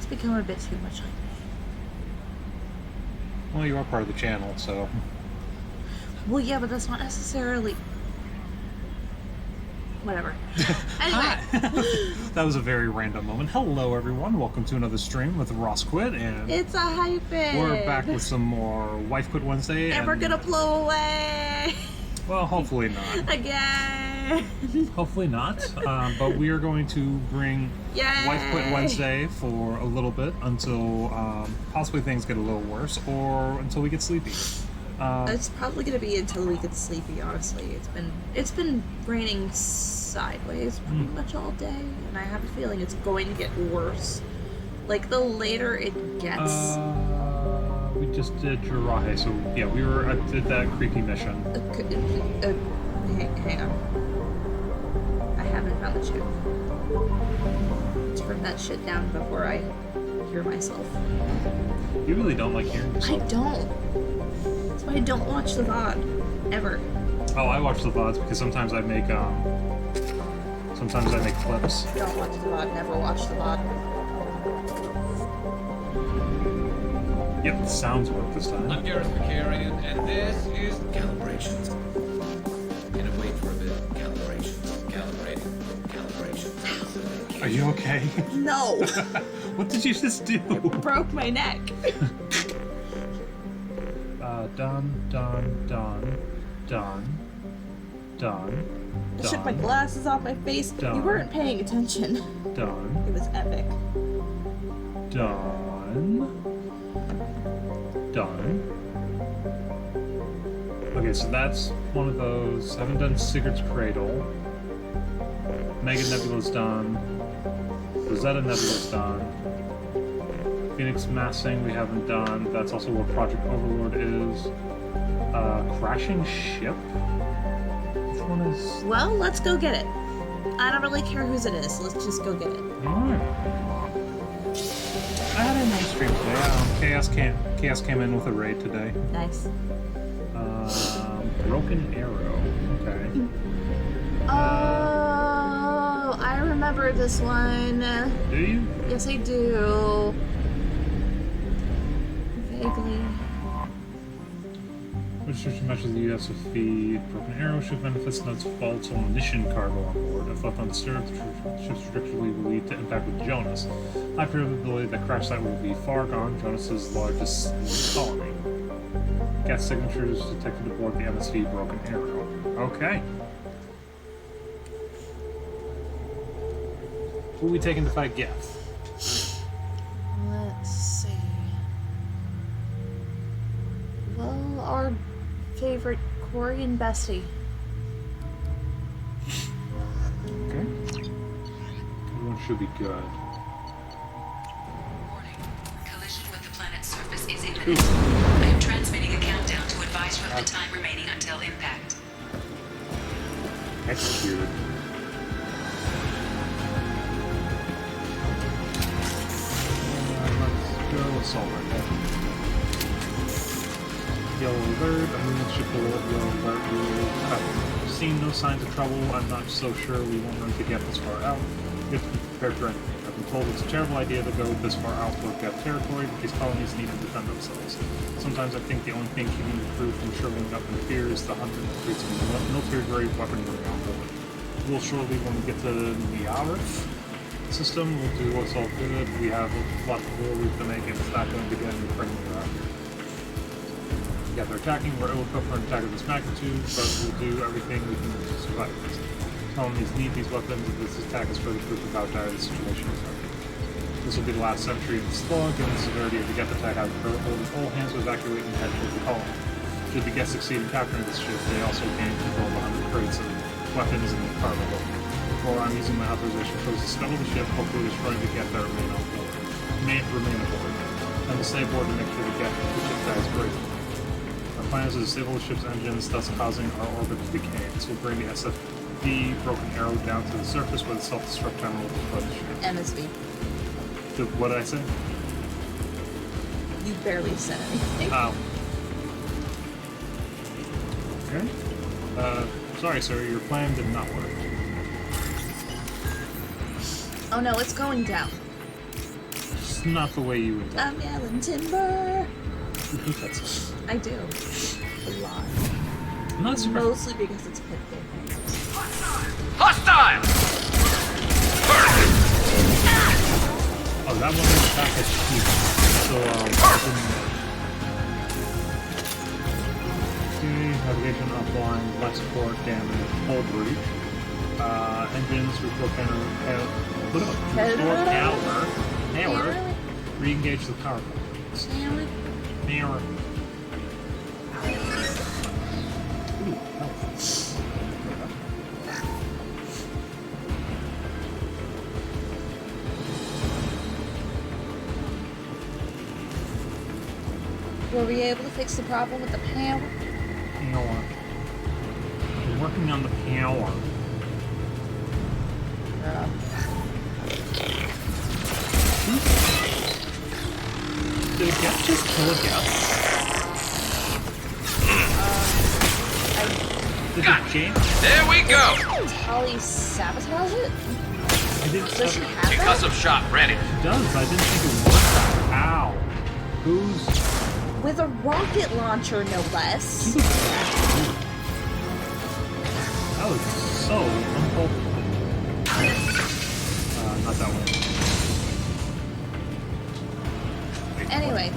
That's become a bit too much like me. Well, you are part of the channel, so... Well, yeah, but that's not necessarily... Whatever. Anyway. That was a very random moment. Hello, everyone. Welcome to another stream with Ross Quit, and... It's a hyphen! We're back with some more Wife Quit Wednesday, and we're gonna blow away! Well, hopefully not. Again! Hopefully not. But we are going to bring Yay! Wife Quit Wednesday for a little bit until possibly things get a little worse, or until we get sleepy. It's probably gonna be until we get sleepy, honestly. It's been raining sideways pretty much all day, and I have a feeling it's going to get worse. Like, the later it gets... We just did Jirahe, so yeah, we did that creepy mission. Hang on. I haven't found the chip. Turn that shit down before I hear myself. You really don't like hearing yourself. I don't. That's why I don't watch the VOD. Ever. Oh, I watch the VODs because sometimes I make clips. Don't watch the VOD. Never watch the VOD. Yep, the sounds work this time. I'm Gareth Macarian, and this is Calibrations. Gonna wait for a bit. Calibrating. Are you okay? No! What did you just do? Broke my neck. Done. I shook my glasses off my face. Done. You weren't paying attention. Done. It was epic. Done. Okay, so that's one of those. Haven't done Sigurd's Cradle. Mega Nebula's done. Rosetta Nebula's done. Phoenix Massing we haven't done. That's also where Project Overlord is. Crashing Ship? Which one is... Well, let's go get it. I don't really care whose it is, so let's just go get it. Alright. I had a nice stream today. Chaos came in with a raid today. Nice. Broken Arrow. Okay. Oh, I remember this one. Do you? Yes, I do. Vaguely. Which ship matches the US with the Broken Arrow ship benefits and its volatile munition cargo on board. If left undisturbed, the ship's trajectory will lead to impact with Jonas. High probability that crash site will be far gone, Jonas's largest colony. Gas signatures detected aboard the MSV Broken Arrow. Okay. Who are we taking to fight Geth? Let's see. Well, our favorite Quarian bestie. Okay. Everyone should be good. Warning. Collision with the planet's surface is imminent. I am transmitting a countdown to advise you of the time remaining until impact. Executed. Let's go assault rifle. Yellow alert, a movement ship will yellow alert. We've seen no signs of trouble. I'm not so sure we won't run to get this far out. We have to be prepared for anything. I've been told it's a terrible idea to go this far out for Geth territory, but these colonies need to defend themselves. Sometimes I think the only thing keeping the crew from shriveling up in fear is the hunter that creates military-grade weaponry on board. We'll shortly, when we get to the Arif system, we'll do what's all good. We have a lot of war we've to make, and it's not going to begin bringing it up. Yeah, they're attacking. We're ill-equipped for an attack of this magnitude, but we'll do everything we can to survive this. Colonies need these weapons, and this attack is further proof of how dire the situation is. This will be the last century of the slug, and the severity of the Geth attack out of protocol. All hands will evacuate and head toward the colony. Should the Geth succeed in capturing this ship, they also gain control of 100 crates of weapons and cargo. Before I'm using my authorization codes to scuttle the ship, hopefully destroying the Geth that remain on board. Remain aboard. And to stay aboard to make sure the ship dies break. Our plan is to disable the ship's engines, thus causing our orbit to decay. This will bring the SFD Broken Arrow down to the surface where the self-destruct terminal will destroy the ship. MSV. What did I say? You barely said anything. Oh. Okay. Sorry, sir, your plan did not work. Oh no, it's going down. That's not the way you would. I'm yelling timber. You hate that song. I do. A lot. I'm not super. Mostly because it's Pitbull. Hostile! Burn! Oh, that one is back at cheap. So, navigation offline, life support, damage, hull breach. Engines, restore power. Re-engage the power components. Power. Ooh, health. Were we able to fix the problem with the power? Power. We're working on the power. Did a guest just kill a guest? Did Got it James? There we go! Tali sabotage it? I didn't Does she have that? Concussive shot ready. It does, but I didn't think it worked. Ow. Who's... With a rocket launcher, no less. That was so unhelpful. Not that one. Anyway,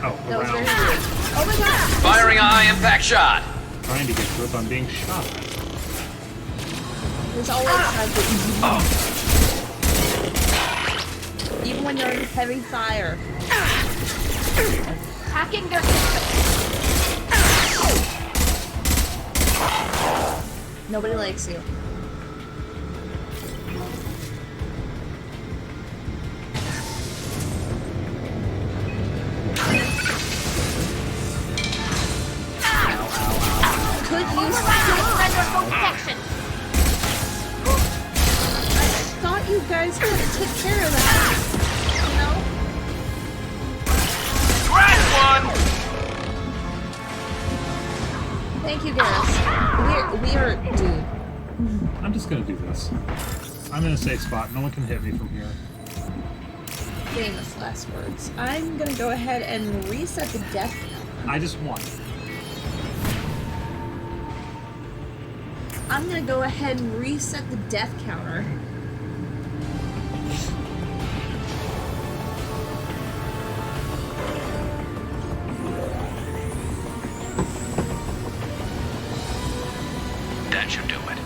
Oh, that was very around. weird. Oh my god! Firing a high impact shot. Trying to get to it, I'm being shot at. There's always time for even when you're in heavy fire. Hacking their system. Nobody likes you. Could use protection. I thought you guys could take care of that. You know? Crash one! Thank you, Garrus. We are doomed. I'm just gonna do this. I'm in a safe spot. No one can hit me from here. Famous last words. I'm gonna go ahead and reset the death count. I just won. I'm gonna go ahead and reset the death counter. That should do it.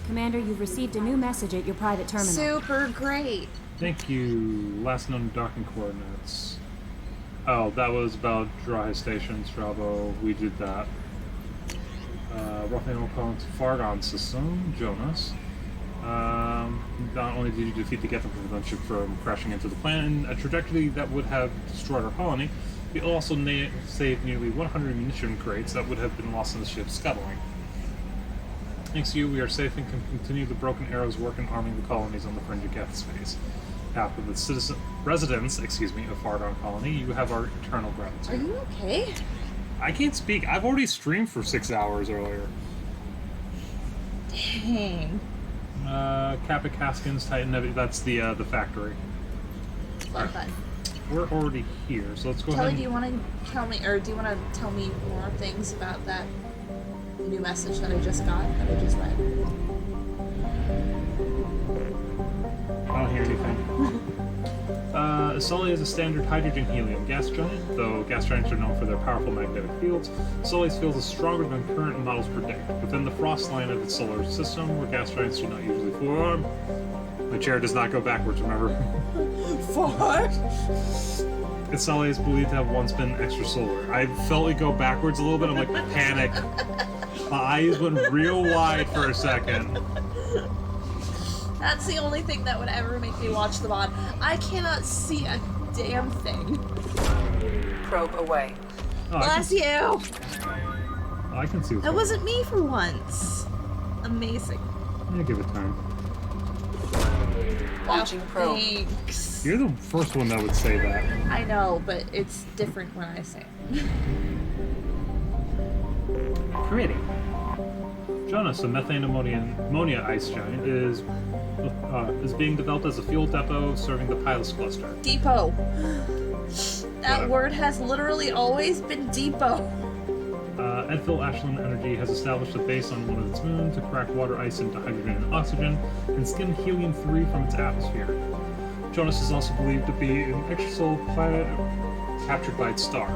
Commander, you've received a new message at your private terminal. Super great. Thank you. Last known docking coordinates. Oh, that was about dry stations, Strabo. We did that. Roughly opponent's Fargon system, Jonas. Not only did you defeat the Getham ship from crashing into the planet, a trajectory that would have destroyed our colony, you also saved nearly 100 munition crates that would have been lost in the ship's scuttling. Thanks to you, we are safe and can continue the Broken Arrow's work in arming the colonies on the fringe of Geth space. Half of the residents, of Fargon Colony, you have our eternal gratitude. Are you okay? I can't speak. I've already streamed for 6 hours earlier. Dang. Kappa Kaskins, Titan, that's the factory. Fun. We're already here, so let's go Kelly, ahead. do you want to tell me, or do you want to tell me more things about that new message that I just got, that I just read? I don't hear anything. Sully is a standard hydrogen-helium gas giant. Though gas giants are known for their powerful magnetic fields, Sully's field is stronger than current models predict. Within the frost line of its solar system, where gas giants do not usually form. My chair does not go backwards, remember? What? Sully is believed to have once been extrasolar. I felt it go backwards a little bit. I'm like, panic. My eyes went real wide for a second. That's the only thing that would ever make me watch the VOD. I cannot see a damn thing. Probe away. Oh, Bless you! I can see what's That wasn't me for once. Amazing. Yeah, give it time. Launching probe. Thanks. You're the first one that would say that. I know, but it's different when I say it. Pretty. Jonas, a methane ammonia ice giant, is being developed as a fuel depot serving the Pilus cluster. Depot. That Whatever. word has literally always been depot. Edville Ashland Energy has established a base on one of its moons to crack water ice into hydrogen and oxygen and skim helium-3 from its atmosphere. Jonas is also believed to be an extrasolar planet captured by its star.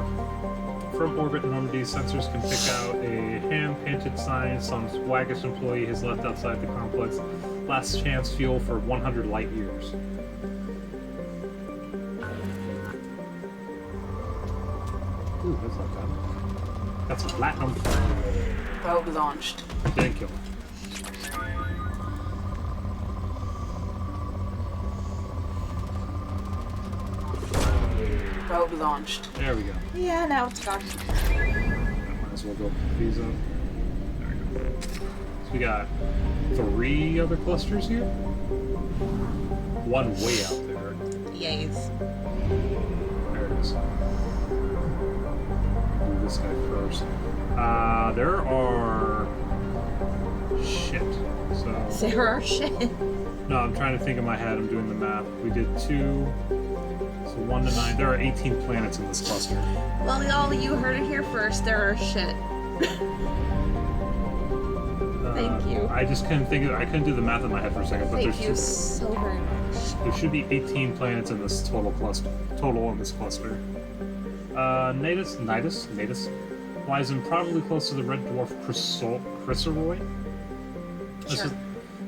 From orbit, Normandy's sensors can pick out a hand-painted sign some waggish employee has left outside the complex. Last chance fuel for 100 light years. Ooh, that's not bad. That's a platinum. Probe launched. I didn't kill him. Probe launched. There we go. Yeah, now it's gone. Might as well go pick these up. There we go. So we got 3 other clusters here. One way out there. Yays. There it is. Do this guy first. There are... Shit. So... There are shit. No, I'm trying to think in my head. I'm doing the math. We did 2... So 1 to 9. There are 18 planets in this cluster. Well, y'all, you heard it here first. There are shit. Thank you. I just couldn't think of... I couldn't do the math in my head for a second, but Thank there's you so very much. There should be 18 planets in this total cluster. Total in this cluster. Natus lies in probably close to the red dwarf Chrysaroid. Sure.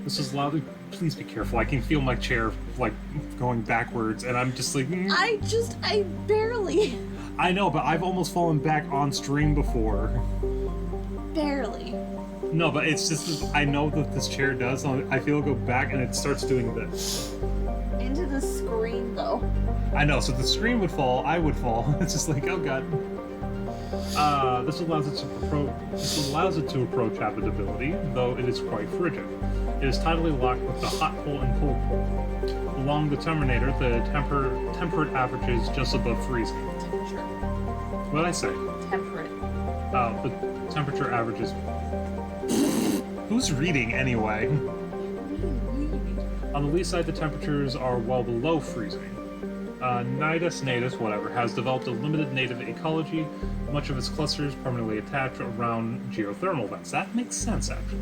This is loudly. Please be careful. I can feel my chair like going backwards, and I'm just like. I barely. I know, but I've almost fallen back on stream before. Barely. No, but it's just I know that this chair does. I feel it go back, and it starts doing this. Into the screen, though. I know, so the screen would fall, I would fall. It's just like, oh god. This allows it to approach habitability, though it is quite frigid. It is tidally locked with the hot pole and cold pole. Along the Terminator, the temperate average is just above freezing. Temperature. What did I say? Temperate. The temperature average is... Who's reading anyway? On the lee side, the temperatures are well below freezing. Natus, whatever, has developed a limited native ecology. Much of its clusters permanently attached around geothermal vents. That makes sense, actually.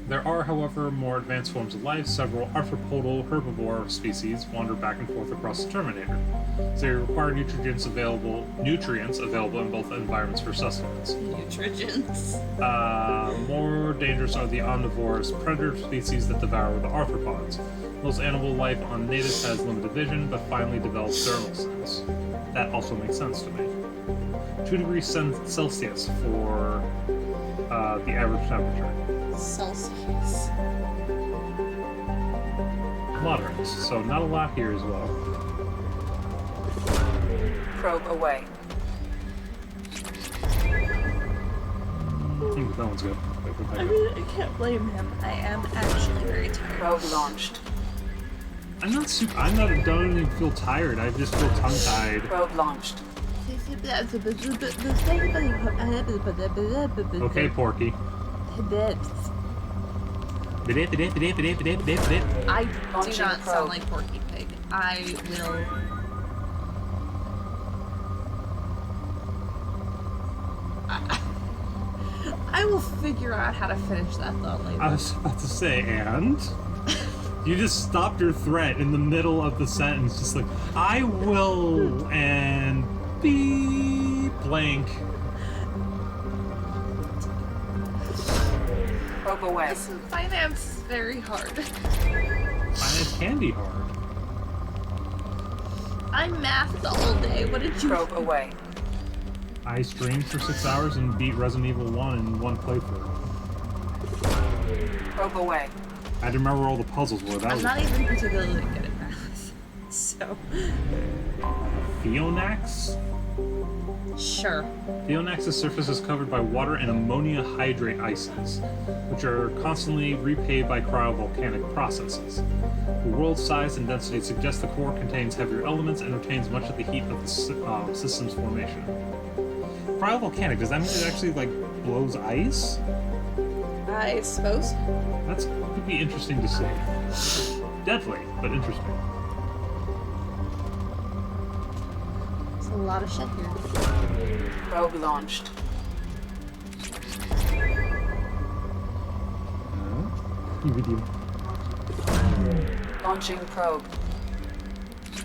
There are, however, more advanced forms of life. Several arthropodal herbivore species wander back and forth across the Terminator. They require nutrients available in both environments for sustenance. Nutrients. More dangerous are the omnivorous predator species that devour the arthropods. Most animal life on Natus has limited vision, but finally develops thermal sense. That also makes sense to me. 2 degrees Celsius for the average temperature. Celsius. Moderate, so not a lot here as well. Probe away. That one's good. I mean, I can't blame him. I am actually very tired. Probe launched. I don't even feel tired. I just feel tongue-tied. Probe launched. Okay, Porky. I do Launching not probe. sound like Porky Pig. I will. I will figure out how to finish that thought later. I was about to say, and? You just stopped your threat in the middle of the sentence, just like, I will, and be blank. Probe away. Listen, finance is very hard. Finance can be hard. I mathed all day. What did you Probe away. I streamed for 6 hours and beat Resident Evil 1 in one playthrough. Probe away. I had to remember where all the puzzles were. That I'm was not even particularly good at math. So, Phoenix? Sure. Theonax's surface is covered by water and ammonia hydrate ices, which are constantly repaid by cryovolcanic processes. The world's size and density suggest the core contains heavier elements and retains much of the heat of the system's formation. Cryovolcanic, does that mean it actually, like, blows ice? I suppose. That's could be interesting to see. Deadly, but interesting. There's a lot of shit here. Probe launched. DVD. Launching probe.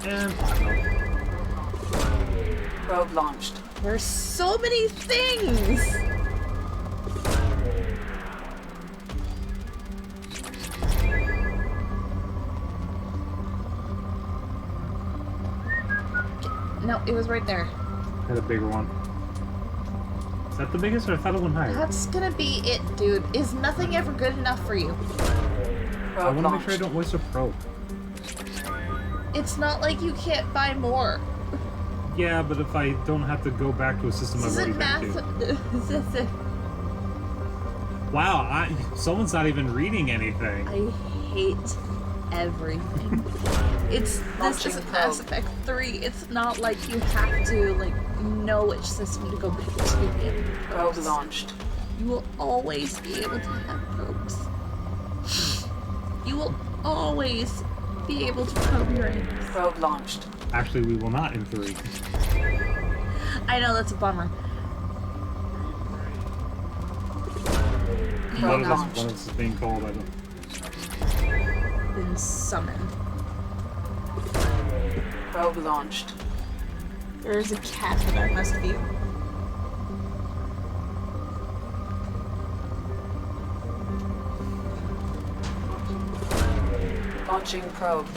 And Probe launched. There's so many things! No, it was right there. had a bigger one. Is that the biggest, or I thought it went higher? That's gonna be it, dude. Is nothing ever good enough for you? I Probe want to make launched. sure I don't waste a probe. It's not like you can't buy more. Yeah, but if I don't have to go back to a system I've This already isn't been to. math. Wow, someone's not even reading anything. I hate everything. This Launching isn't probe. Mass Effect 3. It's not like you have to know which system to go back to. in Probe probes. launched. You will always be able to have probes. You will always be able to probe your enemies. Probe launched. Actually, we will not in 3. I know that's a bummer. Probe What launched. is this being called? I don't. Been summoned. Probe launched. There's a cat that I must view. Launching probe.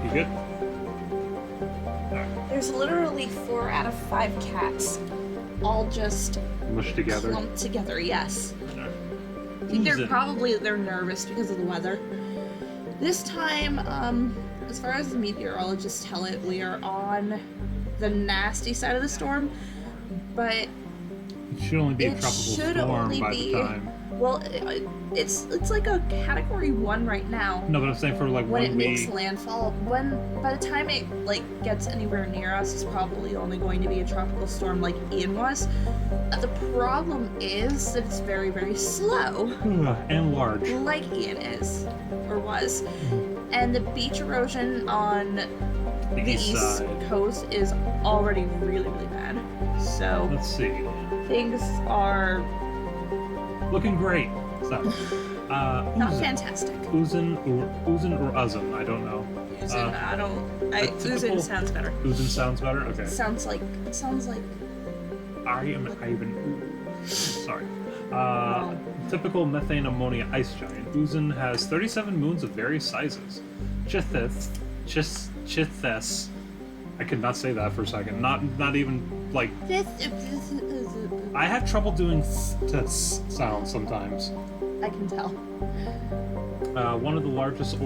You good? There's literally 4 out of 5 cats, all just Mushed together. clumped together. Yes, I think Oozing. they're nervous because of the weather. This time, as far as the meteorologists tell it, we are on the nasty side of the storm, but It should only be a it tropical should storm only by be. the time. Well, it's like a category 1 right now. No, but I'm saying for like When it when makes we. landfall, by the time it gets anywhere near us, it's probably only going to be a tropical storm like Ian was. The problem is that it's very, very slow, And large. like Ian is or was, and the beach erosion on the east east side. coast is already really, really bad. So Let's see. things are Looking great. So, not Uzin. fantastic. Uzin or Uzin, I don't know. Uzin, typical- Uzin sounds better. Uzin sounds better? Okay. Sounds like I even. Sorry. Typical methane ammonia ice giant. Uzin has 37 moons of various sizes. Chithes. I could not say that for a second. Not even like. I have trouble doing th sounds sometimes. I can tell. One of the largest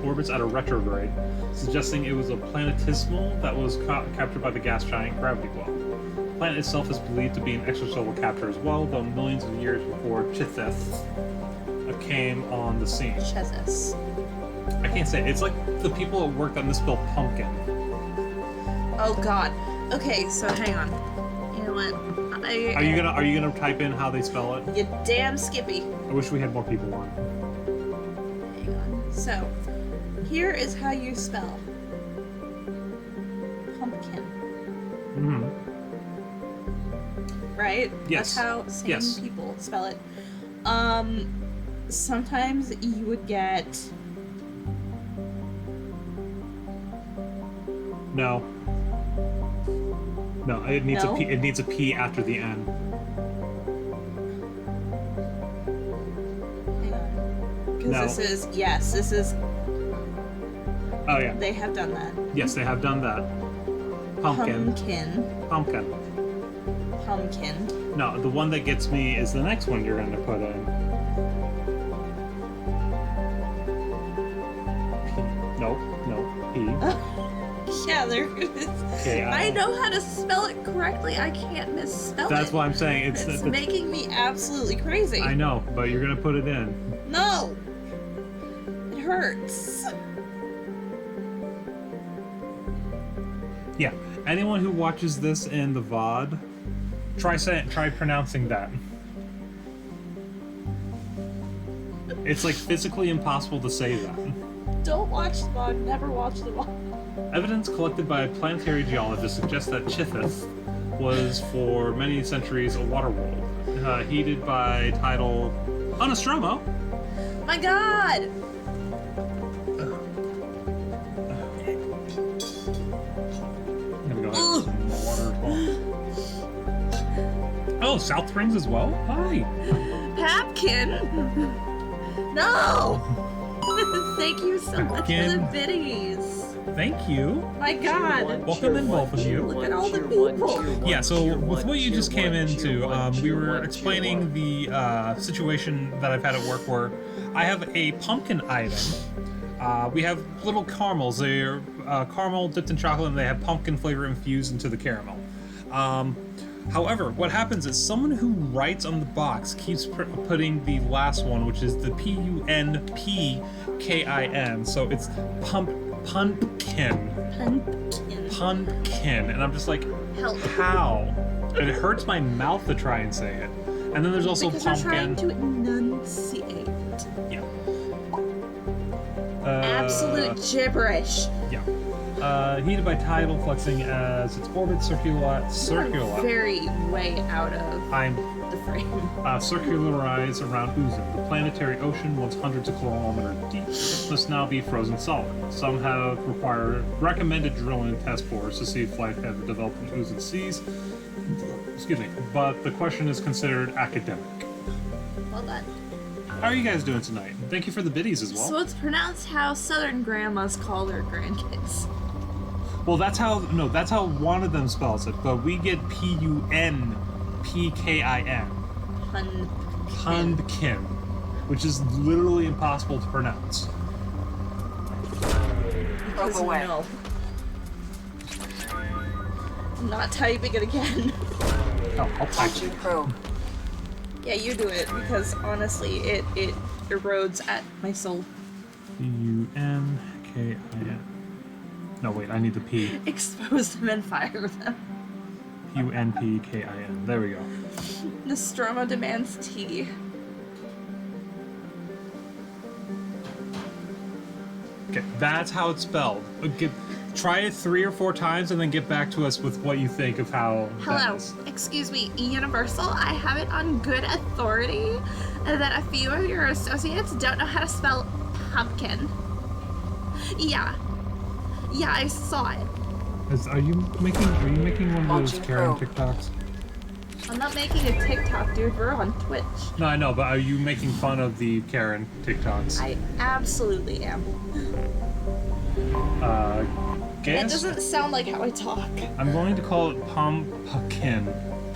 orbits at a retrograde, suggesting it was a planetesimal that was captured by the gas giant Gravity Well. The planet itself is believed to be an extrasolar capture as well, though millions of years before Chitheth came on the scene. Chezis. I can't say it. It's like the people that worked on misspelled pumpkin. Oh god. Okay, so hang on. You know what? Are you gonna type in how they spell it? You damn Skippy. I wish we had more people on. Hang on. So, here is how you spell pumpkin. Mm-hmm. Right? Yes. That's how sane Yes. people spell it. Sometimes you would get No. No, it needs No? a P. It needs a P after the N. Hang on. Because No. this is, yes, this is, Oh yeah. they have done that. Yes, they have done that. Pumpkin. Pumpkin. Pumpkin. No, the one that gets me is the next one you're going to put in. P. No, P. Yeah, there it is. Okay, I know how to spell it correctly. I can't misspell That's it. why I'm saying It's making me absolutely crazy. I know, but you're going to put it in. No! It hurts. Yeah. Anyone who watches this in the VOD, try pronouncing that. It's like physically impossible to say that. Don't watch the VOD. Never watch the VOD. Evidence collected by planetary geologists suggests that Chithis was for many centuries a water world, heated by tidal Nostromo. My God! I'm gonna go have some water as well. Oh, South Springs as well? Hi! Papkin! No! Thank you so much for the Papkin. biddies. Thank you. My God. Welcome in, both of you. Look at all the people. Yeah, so with what you just came into, we were explaining the situation that I've had at work where I have a pumpkin item. We have little caramels. They're caramel dipped in chocolate, and they have pumpkin flavor infused into the caramel. However, what happens is someone who writes on the box keeps putting the last one, which is the Punpkin. So it's pumpkin. Pumpkin. And I'm just like, Help. how? It hurts my mouth to try and say it. And then there's also Because pumpkin. we're trying to enunciate. Yeah. Absolute gibberish. Yeah. Heated by tidal flexing as its orbit circular. Very way out of I'm the frame. circularize around Uzum. The planetary ocean, once hundreds of kilometers deep, must now be frozen solid. Some have recommended drilling and test bores to see if life ever developed in Uzum seas. Excuse me. But the question is considered academic. Well done. How are you guys doing tonight? Thank you for the biddies as well. So it's pronounced how Southern grandmas call their grandkids. Well, that's how one of them spells it, but we get Punpkin. Pumpkin, which is literally impossible to pronounce. Probe away. No. I'm not typing it again. Oh, I'll type Launching it. probe. Yeah, you do it, because honestly, it erodes at my soul. Punkin. No, wait, I need the P. Expose them and fire them. Punpkin. There we go. Nostromo demands tea. Okay, that's how it's spelled. Try it 3 or 4 times and then get back to us with what you think of how that Hello, is. excuse me, Universal, I have it on good authority that a few of your associates don't know how to spell pumpkin. Yeah, I saw it. Are you making one of those Launching Karen probe. TikToks? I'm not making a TikTok, dude, we're on Twitch. No, I know, but are you making fun of the Karen TikToks? I absolutely am. It Gans? doesn't sound like how I talk. I'm going to call it pumpkin.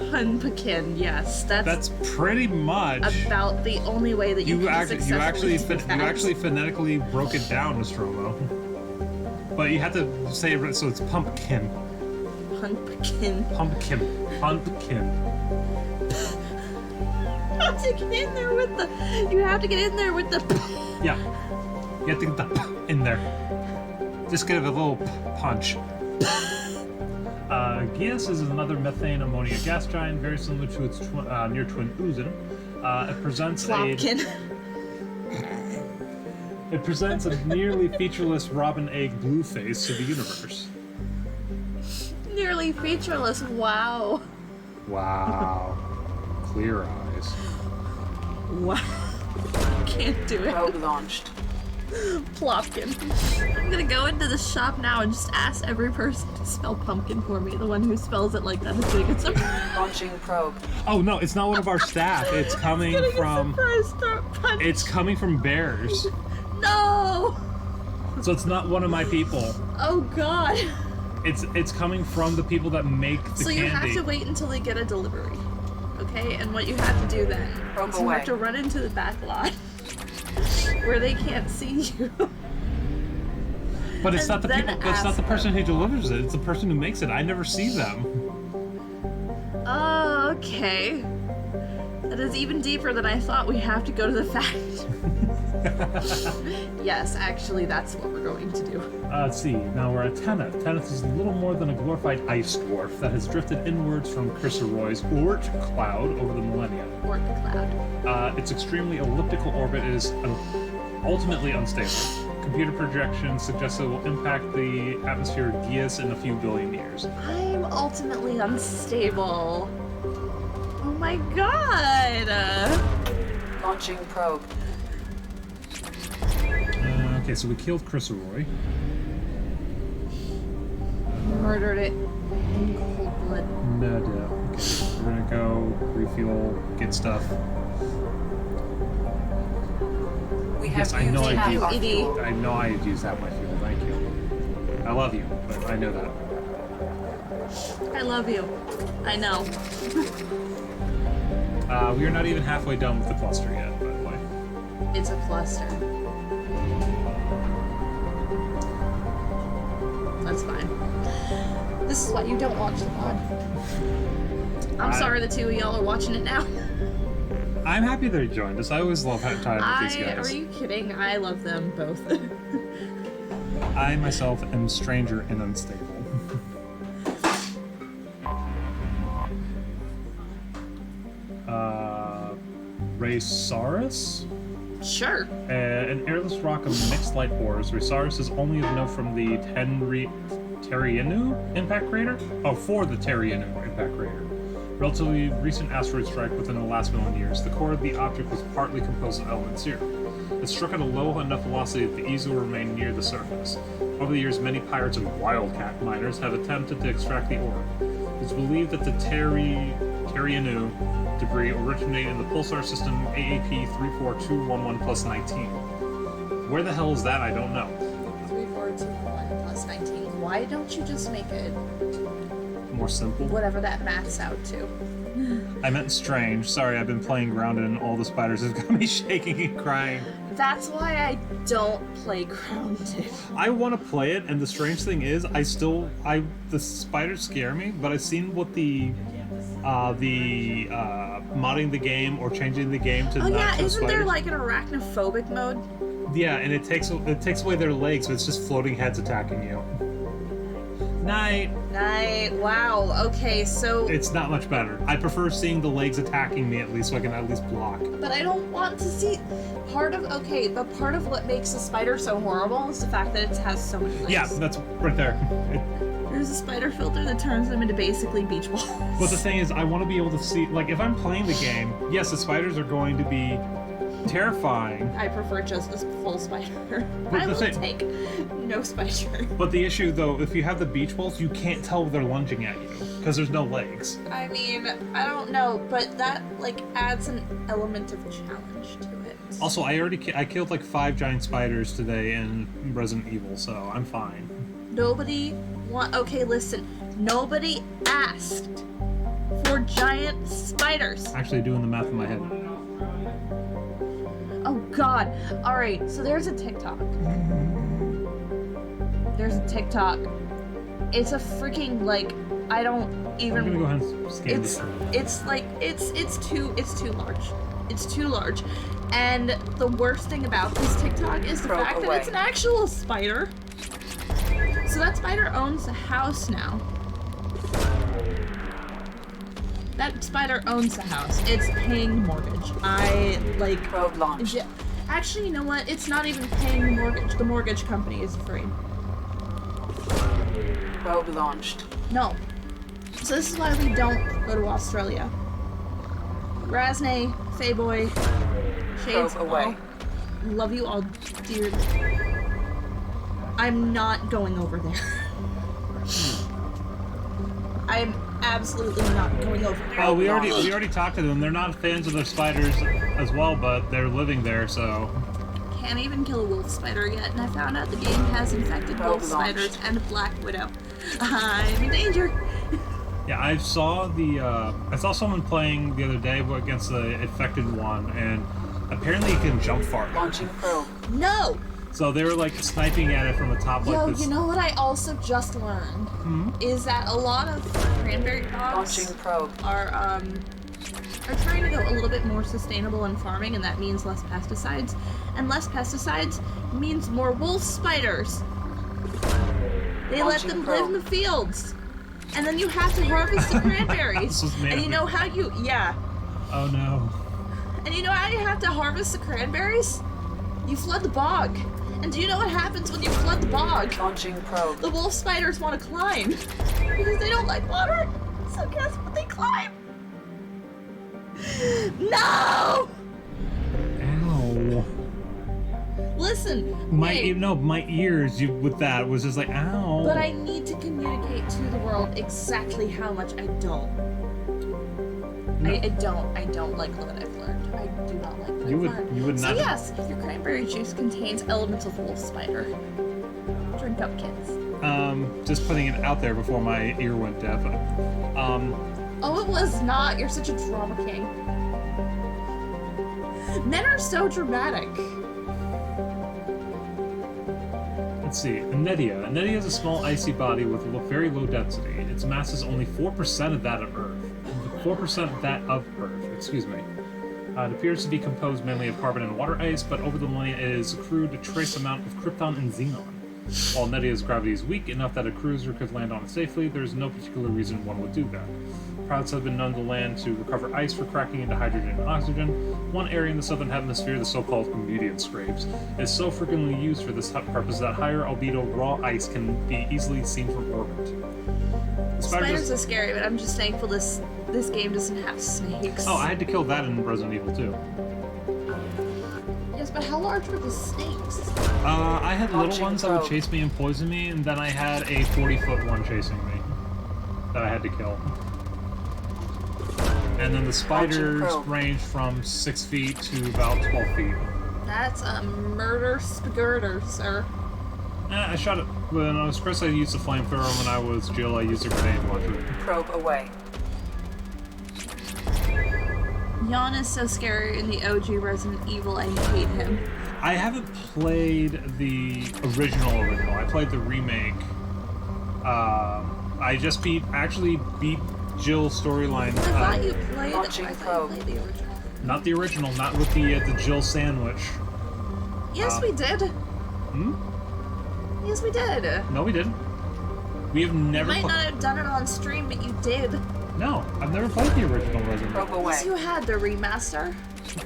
Pumpkin, yes, That's pretty much. about the only way that you can successfully do that. You actually phonetically broke it down, Nostromo. But you have to say it right, so it's pumpkin. Pumpkin. Pumpkin. Pumpkin. You have to get in there with the. You have to get in there with the. Yeah. You have to get the p in there. Just give it a little punch. Geas is another methane ammonia gas giant, very similar to its near twin Uzum. It presents Flopkin. It presents a nearly featureless robin egg blue face to the universe. Nearly featureless. Wow. Wow. Clear eyes. Wow. Can't do it. Probe launched. Plopkin. I'm gonna go into the shop now and just ask every person to spell pumpkin for me. The one who spells it like that is gonna get some. Launching probe. Oh no, it's not one of our staff. It's coming Gonna get from. surprise punch. It's coming from bears. No. So it's not one of my people. Oh God. It's coming from the people that make the So candy. you have to wait until they get a delivery, okay? And what you have to do then Probe is you away. have to run into the back lot where they can't see you. But it's and not the then people. It's not the ask person who delivers it. It's the person who makes it. I never see them. Oh, okay. That is even deeper than I thought. We have to go to the factory. Yes, actually, that's what we're going to do. Let's see. Now we're at Tenneth. Tenneth is little more than a glorified ice dwarf that has drifted inwards from Chrysaroy's Oort cloud over the millennia. Or the cloud. Its extremely elliptical orbit is ultimately unstable. Computer projections suggest it will impact the atmosphere of Geas in a few billion years. I'm ultimately unstable. Oh my god! Launching probe. Okay, so we killed Chrysaroy. Murdered it in cold blood. Murder. Okay, we're gonna go refuel, get stuff. We Yes, have I know used I half do. our Edie. fuel. I know I had used that my fuel. Thank you. I love you, but I know that. I love you. I know. We are not even halfway done with the cluster yet, by the way. It's a cluster. That's fine. This is why you don't watch the pod. I'm sorry the two of y'all are watching it now. I'm happy they joined us. I always love having time with these Are guys. you kidding? I love them both. I myself am stranger and unstable. Raysaurus? Sure. An airless rock of mixed light ores. Raysaurus is only of note from the Terrianu impact crater? Oh, for the Terrianu impact crater. Relatively recent asteroid strike within the last million years. The core of the object was partly composed of element zero. It struck at a low enough velocity that the easel remained near the surface. Over the years, many pirates and wildcat miners have attempted to extract the ore. It's believed that the Terrianu debris originated in the pulsar system AAP 34211 plus 19. Where the hell is that? I don't know. 342 plus 19. Why don't you just make it More simple. whatever that maths out to? I meant strange. Sorry, I've been playing Grounded and all the spiders have got me shaking and crying. That's why I don't play Grounded. I want to play it, and the strange thing is, the spiders scare me, but I've seen what the modding the game or changing the game to Oh not yeah, show isn't there spiders. like an arachnophobic mode? Yeah, and it takes away their legs, but it's just floating heads attacking you. Night. Night. Wow. Okay, so It's not much better. I prefer seeing the legs attacking me at least, so I can at least block. but I don't want to see part of what makes a spider so horrible is the fact that it has so many legs. Yeah, that's right there. There's a spider filter that turns them into basically beach balls. But the thing is, I want to be able to see, like, if I'm playing the game, yes, the spiders are going to be terrifying. I prefer just a full spider. But I the will thing- take no spider. But the issue, though, if you have the beach balls, you can't tell they're lunging at you because there's no legs. I mean, I don't know, but that like adds an element of challenge to it. Also, I killed like 5 giant spiders today in Resident Evil, so I'm fine. Okay, listen. Nobody asked for giant spiders. Actually, doing the math in my head. Oh God! All right, so there's a TikTok. It's a freaking like I don't even. I'm gonna go ahead and scan this. It's too large. It's too large. And the worst thing about this TikTok is the Throw fact that away. it's an actual spider. So that spider owns the house now. That spider owns the house. It's paying the mortgage. Probe launched. Yeah. Actually, you know what? It's not even paying the mortgage. The mortgage company is free. Probe launched. No. So this is why we don't go to Australia. Razne, Fayboy, Shades Probe away. love you all dearly. I'm not going over there. I'm absolutely not going over there. Oh, we already talked to them. They're not fans of the spiders as well, but they're living there, so. Can't even kill a wolf spider yet, and I found out the game has infected wolf spiders and a black widow. I'm in danger. Yeah, I saw someone playing the other day against the infected one, and apparently it can jump far. Launching probe. No! So they were like sniping at it from the top like this. You know what I also just learned? Is that a lot of cranberry bogs Launching probe. are trying to go a little bit more sustainable in farming, and that means less pesticides. And less pesticides means more wolf spiders. They let them live in the fields. And then you have to harvest the cranberries. And you know how you... Yeah. Oh no. And you know how you have to harvest the cranberries? You flood the bog. And do you know what happens when you flood the bog? Launching probe. The wolf spiders want to climb. Because they don't like water. So guess what? They climb. No! Ow. Listen. My hey, my ears with that was just like ow. But I need to communicate to the world exactly how much I don't. No. I don't like what I've learned. I do not like what I've learned. You would not. So yes, your cranberry juice contains elements of wolf spider. Drink up, kids. Just putting it out there before my ear went deaf. Oh, it was not. You're such a drama king. Men are so dramatic. Let's see. Anedia. Anedia is a small icy body with very low density. Its mass is only 4% of that of Earth. 4% of that of Earth, excuse me. It appears to be composed mainly of carbon and water ice, but over the millennia it has accrued a trace amount of krypton and xenon. While Anedia's gravity is weak enough that a cruiser could land on it safely, there is no particular reason one would do that. Pilots have been known to land to recover ice for cracking into hydrogen and oxygen. One area in the southern hemisphere, the so-called Bermudian Scrapes, is so frequently used for this purpose that higher albedo raw ice can be easily seen from orbit. Spiders are scary, but I'm just thankful this game doesn't have snakes. Oh, I had to kill that in Resident Evil 2. Yes, but how large were the snakes? I had little ones that would chase me and poison me, and then I had a 40-foot one chasing me that I had to kill. And then the spiders ranged from 6 feet to about 12 feet. That's a murder spagurter, sir. I shot it. When I was Chris, I used a flamethrower. When I was Jill, I used a grenade launcher. Probe away. Jan is so scary in the OG Resident Evil, I hate him. I haven't played the original. I played the remake. I just actually beat Jill's storyline. I thought you played Launching I thought probe. you played the original. Not the original, not with the Jill sandwich. Yes, we did. Yes, we did. No, we didn't. We have never. You might not have done it on stream, but you did. No, I've never played the original Resident Evil. Probe away. Yes, you had the remaster.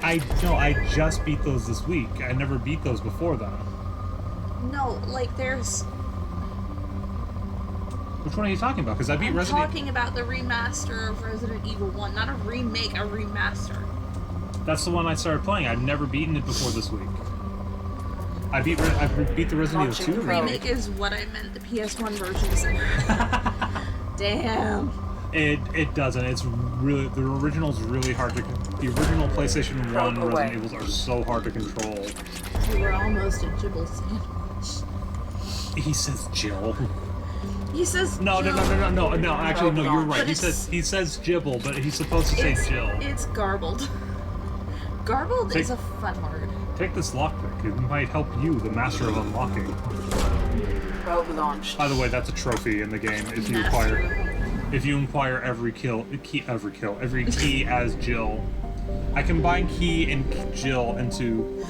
I just beat those this week. I never beat those before that. No, like there's. Which one are you talking about? Because I beat I'm Resident. talking about the remaster of Resident Evil 1, not a remake, a remaster. That's the one I started playing. I've never beaten it before this week. I beat the Resident Evil 2 The remake. remake is what I meant. The PS1 version is. Damn. It doesn't. It's really the original's really hard to. The original PlayStation 1 Resident Evils are so hard to control. You were almost a Jibble sandwich. He says Jill. He says No. Actually, no. You're right. But He says Jibble, but he's supposed to say Jill. It's garbled. Garbled is a fun word. Take this lockpick. It might help you, the master of unlocking. Probe launched. By the way, that's a trophy in the game. If you acquire every key as Jill. I combine Key and Jill into.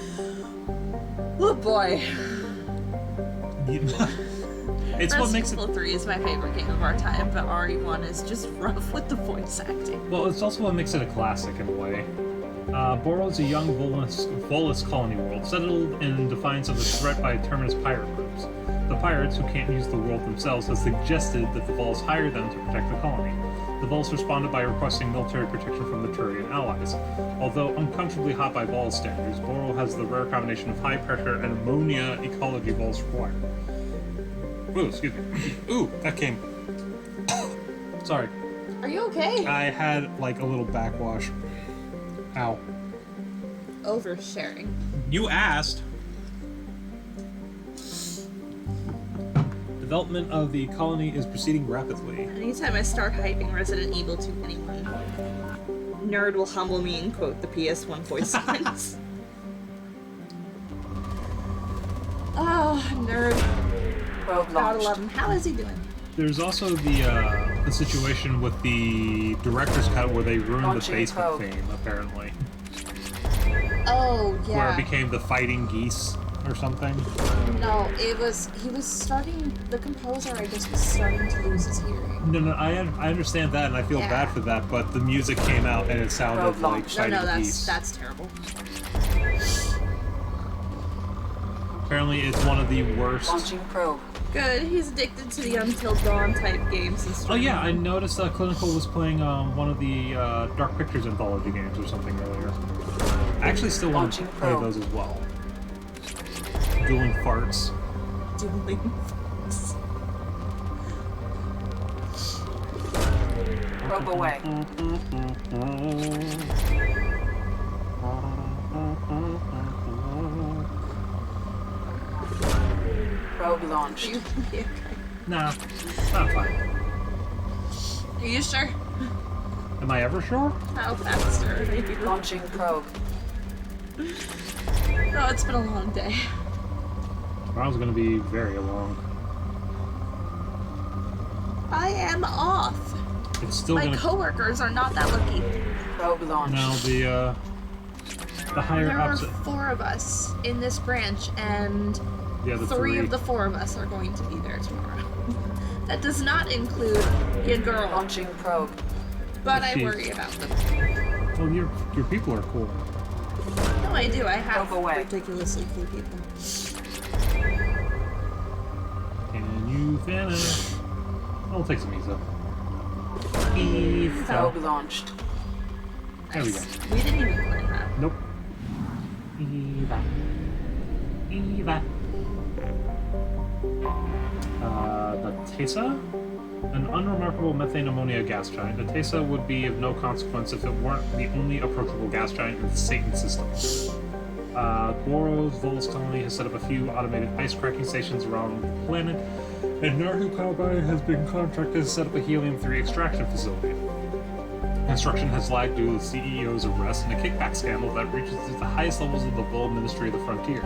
Oh boy. It's what makes it. Resident Evil 3 is my favorite game of our time, but RE1 is just rough with the voice acting. Well, it's also what makes it a classic in a way. Boro is a young Volus colony world, settled in defiance of the threat by Terminus pirate groups. The pirates, who can't use the world themselves, have suggested that the Vols hire them to protect the colony. The Vols responded by requesting military protection from the Turian allies. Although uncomfortably hot by Vol standards, Boral has the rare combination of high pressure and ammonia ecology Vols require. Ooh, excuse me. Ooh, that came. Sorry. Are you okay? I had like a little backwash. Ow. Oversharing. You asked. Development of the colony is proceeding rapidly. Anytime I start hyping Resident Evil to anyone, Nerd will humble me and quote the PS1 voice lines. Oh, Nerd. Probe Gotta launched. love him. How is he doing? There's also the situation with the director's cut where they ruined the Launching basement probe. theme, apparently. Oh, Where it yeah. became the fighting geese or something. No, he was starting, the composer, I guess, was starting to lose his hearing. No, I understand that, and I feel Yeah. bad for that, but the music came out and it sounded Probe like launched. fighting No, geese. that's terrible. Apparently it's one of the worst. Launching probe. Good, he's addicted to the Until Dawn type games and stuff. Oh yeah, I noticed Clinical was playing one of the Dark Pictures anthology games or something earlier. I actually still want to Launching play probe. those as well. Dueling Farts. Dueling. Probe away. Probe launched. Nah, I'm fine. Are you sure? Am I ever sure? How fast are you? Launching probe. Oh, it's been a long day. Tomorrow's gonna be very long. I am off. It's still My gonna. coworkers are not that lucky. Probe launched. No, the higher There are ups. 4 of us in this branch, and The other 3 of the 4 of us are going to be there tomorrow. That does not include your girl, Launching probe. but I Jeez. worry about them. Well, your people are cool. No, I do. I have Probe away. ridiculously cool people. Can you finish? I'll take some Eza. Probe launched. There we go. We didn't even plan that. Nope. Eva. The Tesa? An unremarkable methane ammonia gas giant. The Tesa would be of no consequence if it weren't the only approachable gas giant in the Satan system. Boros Volos colony has set up a few automated ice cracking stations around the planet, and Narhu Cowboy has been contracted to set up a helium-3 extraction facility. Construction has lagged due to the CEO's arrest and a kickback scandal that reaches to the highest levels of the Vol Ministry of the Frontier.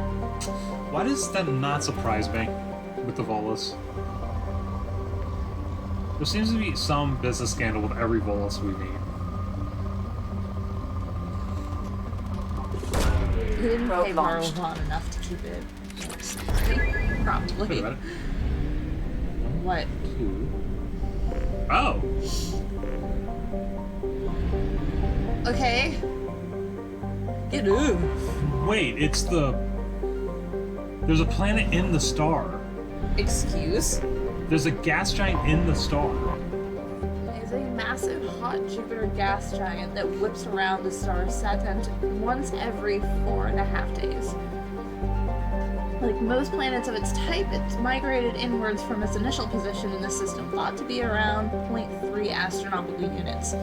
Why does that not surprise me with the Volus? There seems to be some business scandal with every Volus we meet. He didn't Probe pay launched. Marlon enough to keep it secret. Probably. Wait a minute. What? Oh! Okay. Get ooh. Wait, it's the... There's a planet in the star. Excuse? There's a gas giant in the star. Is a massive hot Jupiter gas giant that whips around the star Saturn once every 4.5 days. Like most planets of its type, it's migrated inwards from its initial position in the system, thought to be around 0.3 astronomical units.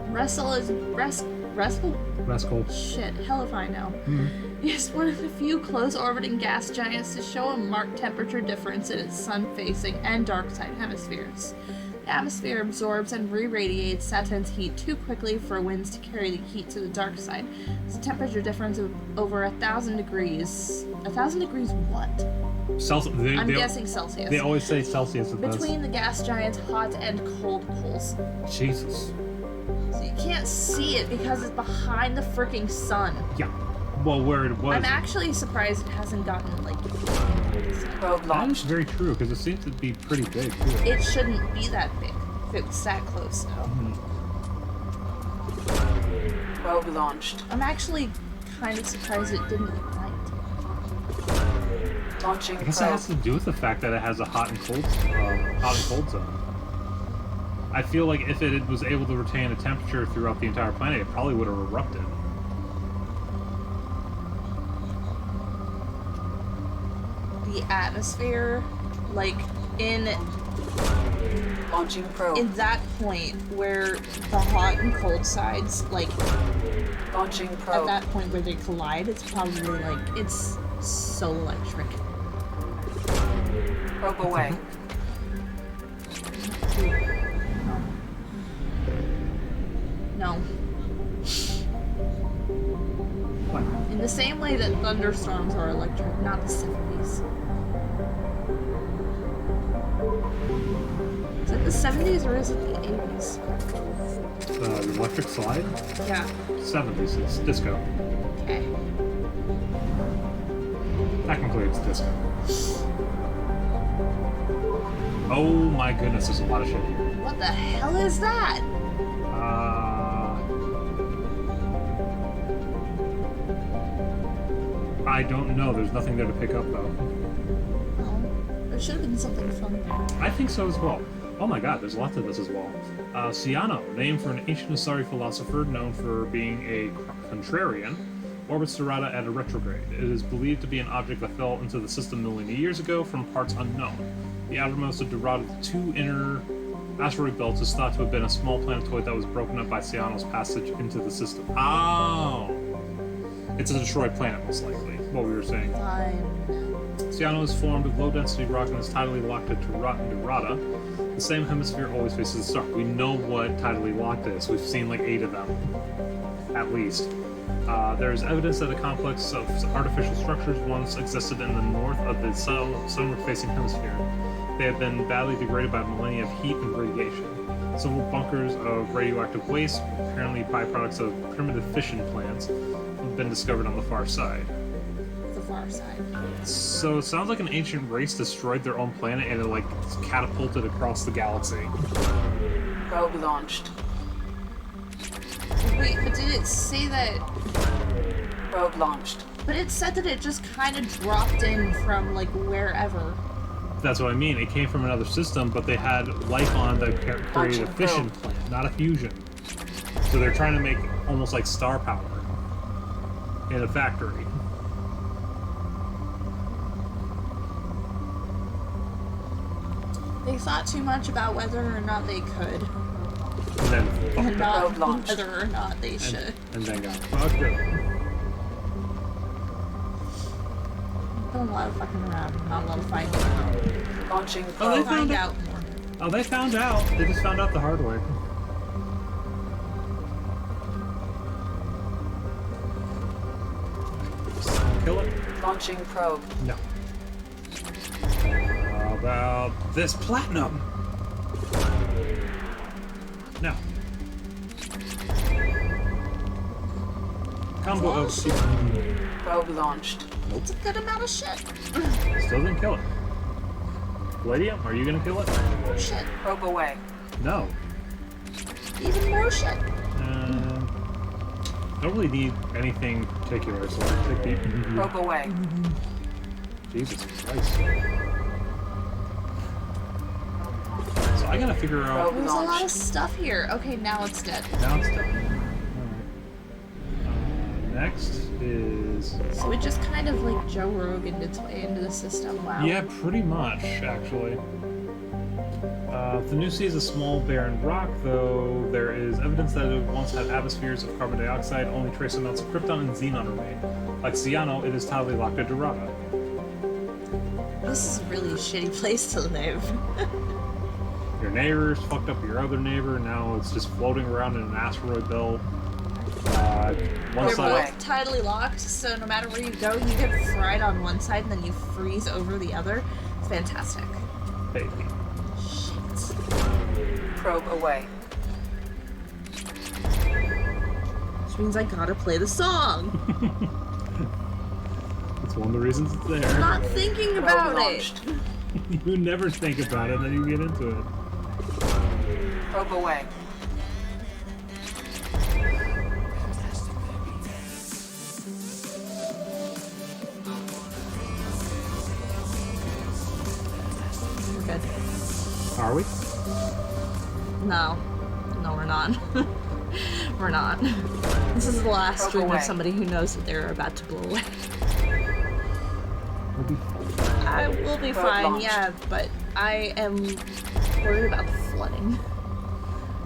Russell is Russell? Rascal. Shit, hell if I know. It's one of the few close-orbiting gas giants to show a marked temperature difference in its sun-facing and dark-side hemispheres. The atmosphere absorbs and re-radiates Saturn's heat too quickly for winds to carry the heat to the dark side. It's a temperature difference of over 1,000 degrees. 1,000 degrees what? Celsius. I'm guessing Celsius. They always say Celsius at this. Between the gas giant's hot and cold poles. Jesus. So you can't see it because it's behind the freaking sun. Yeah. Well, where it was. I'm actually surprised it hasn't gotten, like... Probe That is launched. very true, because it seems to be pretty big, too. It shouldn't be that big if it was that close, though. Probe launched. I'm actually kind of surprised it didn't ignite. Launching I guess it probe. has to do with the fact that it has a hot and cold zone. I feel like if it was able to retain a temperature throughout the entire planet, it probably would have erupted. The atmosphere, like in Launching probe. that point where the hot and cold sides, like Launching at probe. that point where they collide, it's probably like it's so electric. Probe away. No. What? In the same way that thunderstorms are electric, not the 70s. Is it the 70s or is it the 80s? The electric slide? Yeah. 70s, it's disco. Okay. Technically, it's disco. Oh my goodness, there's a lot of shit here. What the hell is that? I don't know. There's nothing there to pick up, though. Well, there should have been something fun there. I think so as well. Oh my god, there's lots of this as well. Ciano, named for an ancient Asari philosopher known for being a contrarian, orbits Dorada at a retrograde. It is believed to be an object that fell into the system million years ago from parts unknown. The outermost of Dorada's two inner asteroid belts is thought to have been a small planetoid that was broken up by Ciano's passage into the system. Oh! It's a destroyed planet, most likely, what we were saying. Fine. Ciano is formed of low-density rock and is tidally locked to Dorada. The same hemisphere always faces the star. We know what tidally locked is. We've seen like 8 of them, at least. There is evidence that a complex of artificial structures once existed in the north of the sunward-facing hemisphere. They have been badly degraded by millennia of heat and radiation. Several bunkers of radioactive waste, apparently byproducts of primitive fission plants, have been discovered on the far side. The far side. So it sounds like an ancient race destroyed their own planet and it like catapulted across the galaxy. Probe launched. Wait, but did it say that? Probe launched. But it said that it just kind of dropped in from like wherever. That's what I mean. It came from another system, but they had life on that created a fission plant, not a fusion. So they're trying to make almost like star power in a factory. They thought too much about whether or not they could, And then and fucked up. not launched. whether or not they should. And then got fucked up. Been a lot of fucking around, not a lot of finding out. Launching Oh, they probe. found Find out. out more. Oh, they found out. They just found out the hard way. Kill it? Launching probe. No. How about this platinum? No. Combo of Probe launched. It's a good amount of shit. Still didn't kill it. Palladium, are you gonna kill it? More shit. Probe away. No. Even more shit. Don't really need anything particular, so I'll take the. Probe away. Jesus Christ. So I gotta figure out. Probe There's a lot of launched. stuff here. Okay, now it's dead. Now it's done. Alright. Next is. So it just kind of like Joe Rogan its way into the system. Wow. Yeah, pretty much, actually. Thanusi is a small barren rock, though there is evidence that it once had atmospheres of carbon dioxide, only trace amounts of krypton and xenon remain. Like Ciano, it is tidally locked at Dorada. This is a really shitty place to live. Your neighbors fucked up your other neighbor, now it's just floating around in an asteroid belt. One They're side. both tidally locked, so no matter where you go, you get fried on one side and then you freeze over the other. It's fantastic. Baby. Shit. Probe away. Which means I gotta play the song. That's one of the reasons it's I'm there. not thinking about Probe it. launched. You never think about it, then you get into it. Probe away. Are we? No. No, we're not. We're not. This is the last Probe stream away. of somebody who knows that they're about to blow away. We'll be I will be Probe fine, launched. yeah, but I am worried about the flooding.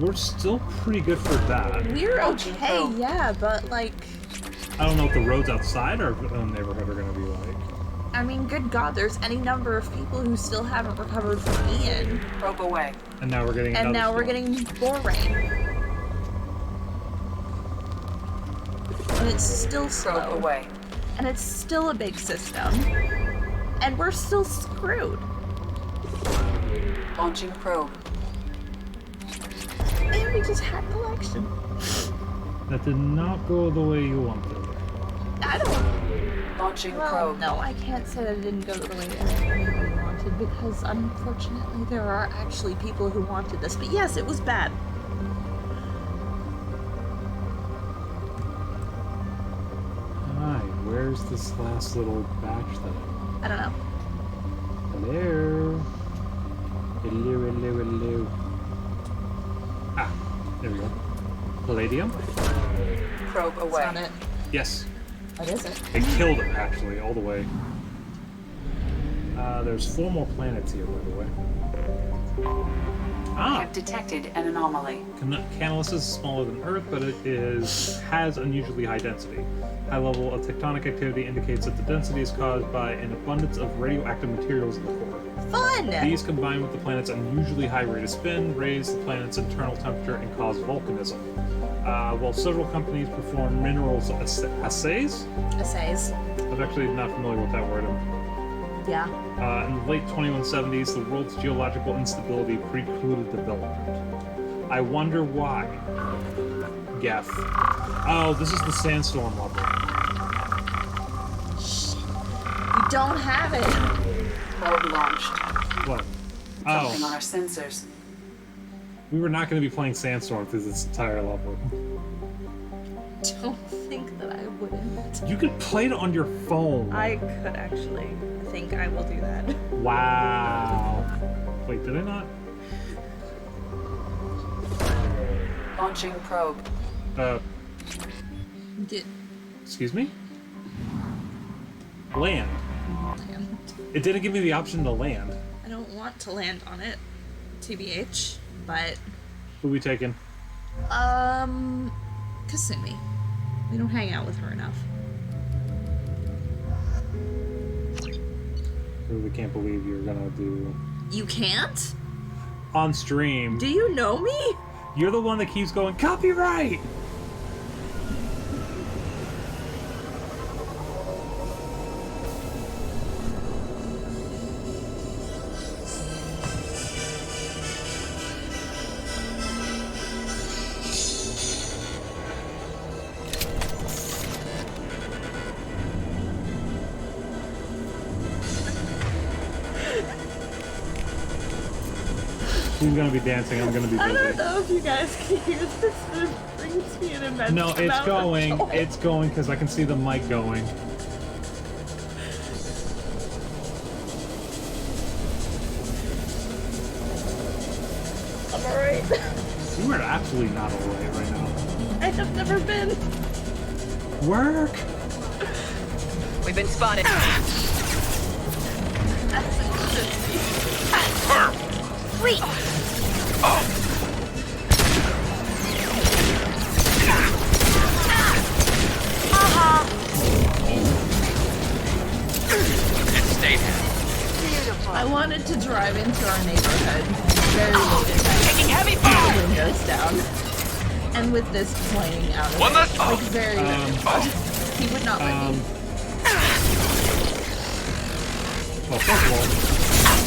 We're still pretty good for that. We're Launching okay, probe. yeah, but like, I don't know what the roads outside our neighborhood are going to be like. I mean, good God, there's any number of people who still haven't recovered from Ian, Probe away. And now we're getting and another now we're storm. getting more rain. And it's still Probe slow, away. and it's still a big system, and we're still screwed. Launching probe. And we just had an election. That did not go the way you wanted. I don't. Launching Well, probe. no, I can't say that it didn't go the way anybody wanted because unfortunately there are actually people who wanted this. But yes, it was bad. Hi, where's this last little batch thing? I don't know. Hello? Hello, hello, hello. Ah, there we go. Palladium? Probe It's away. not it. Yes. What is it? It killed it, actually, all the way. There's 4 more planets here, by the way. I Ah! have detected an anomaly. Canalus is smaller than Earth, but it has unusually high density. High level of tectonic activity indicates that the density is caused by an abundance of radioactive materials in the core. Fun! These, combined with the planet's unusually high rate of spin, raise the planet's internal temperature and cause volcanism. While several companies perform minerals assays, Essays. I'm actually not familiar with that word. Yeah. In the late 2170s, the world's geological instability precluded development. I wonder why. Geth. Oh, this is the sandstorm level. You don't have it. Probe launched. What? Something on Oh, our sensors. we were not going to be playing sandstorm through this entire level. Don't think that I wouldn't. You could play it on your phone. I could actually. I think I will do that. Wow. Wait, did I not? Launching probe. Did Excuse me? Land. land. It didn't give me the option to land. I don't want to land on it, TBH, but Who we taking? Kasumi. We don't hang out with her enough. I really can't believe you're gonna do You can't? on stream. Do you know me? You're the one that keeps going copyright. She's gonna be dancing. I'm gonna be I don't busy. know if you guys can hear this, but it brings me an immense No, it's amount of going. joy. It's going because I can see the mic going. I'm alright. You are absolutely not alright right now. I have never been. Work. We've been spotted. Wait. I wanted to drive into our neighborhood very late at night. Taking heavy fire! The windows down. And with this playing out of it, like very he would not let me. Well, first of all,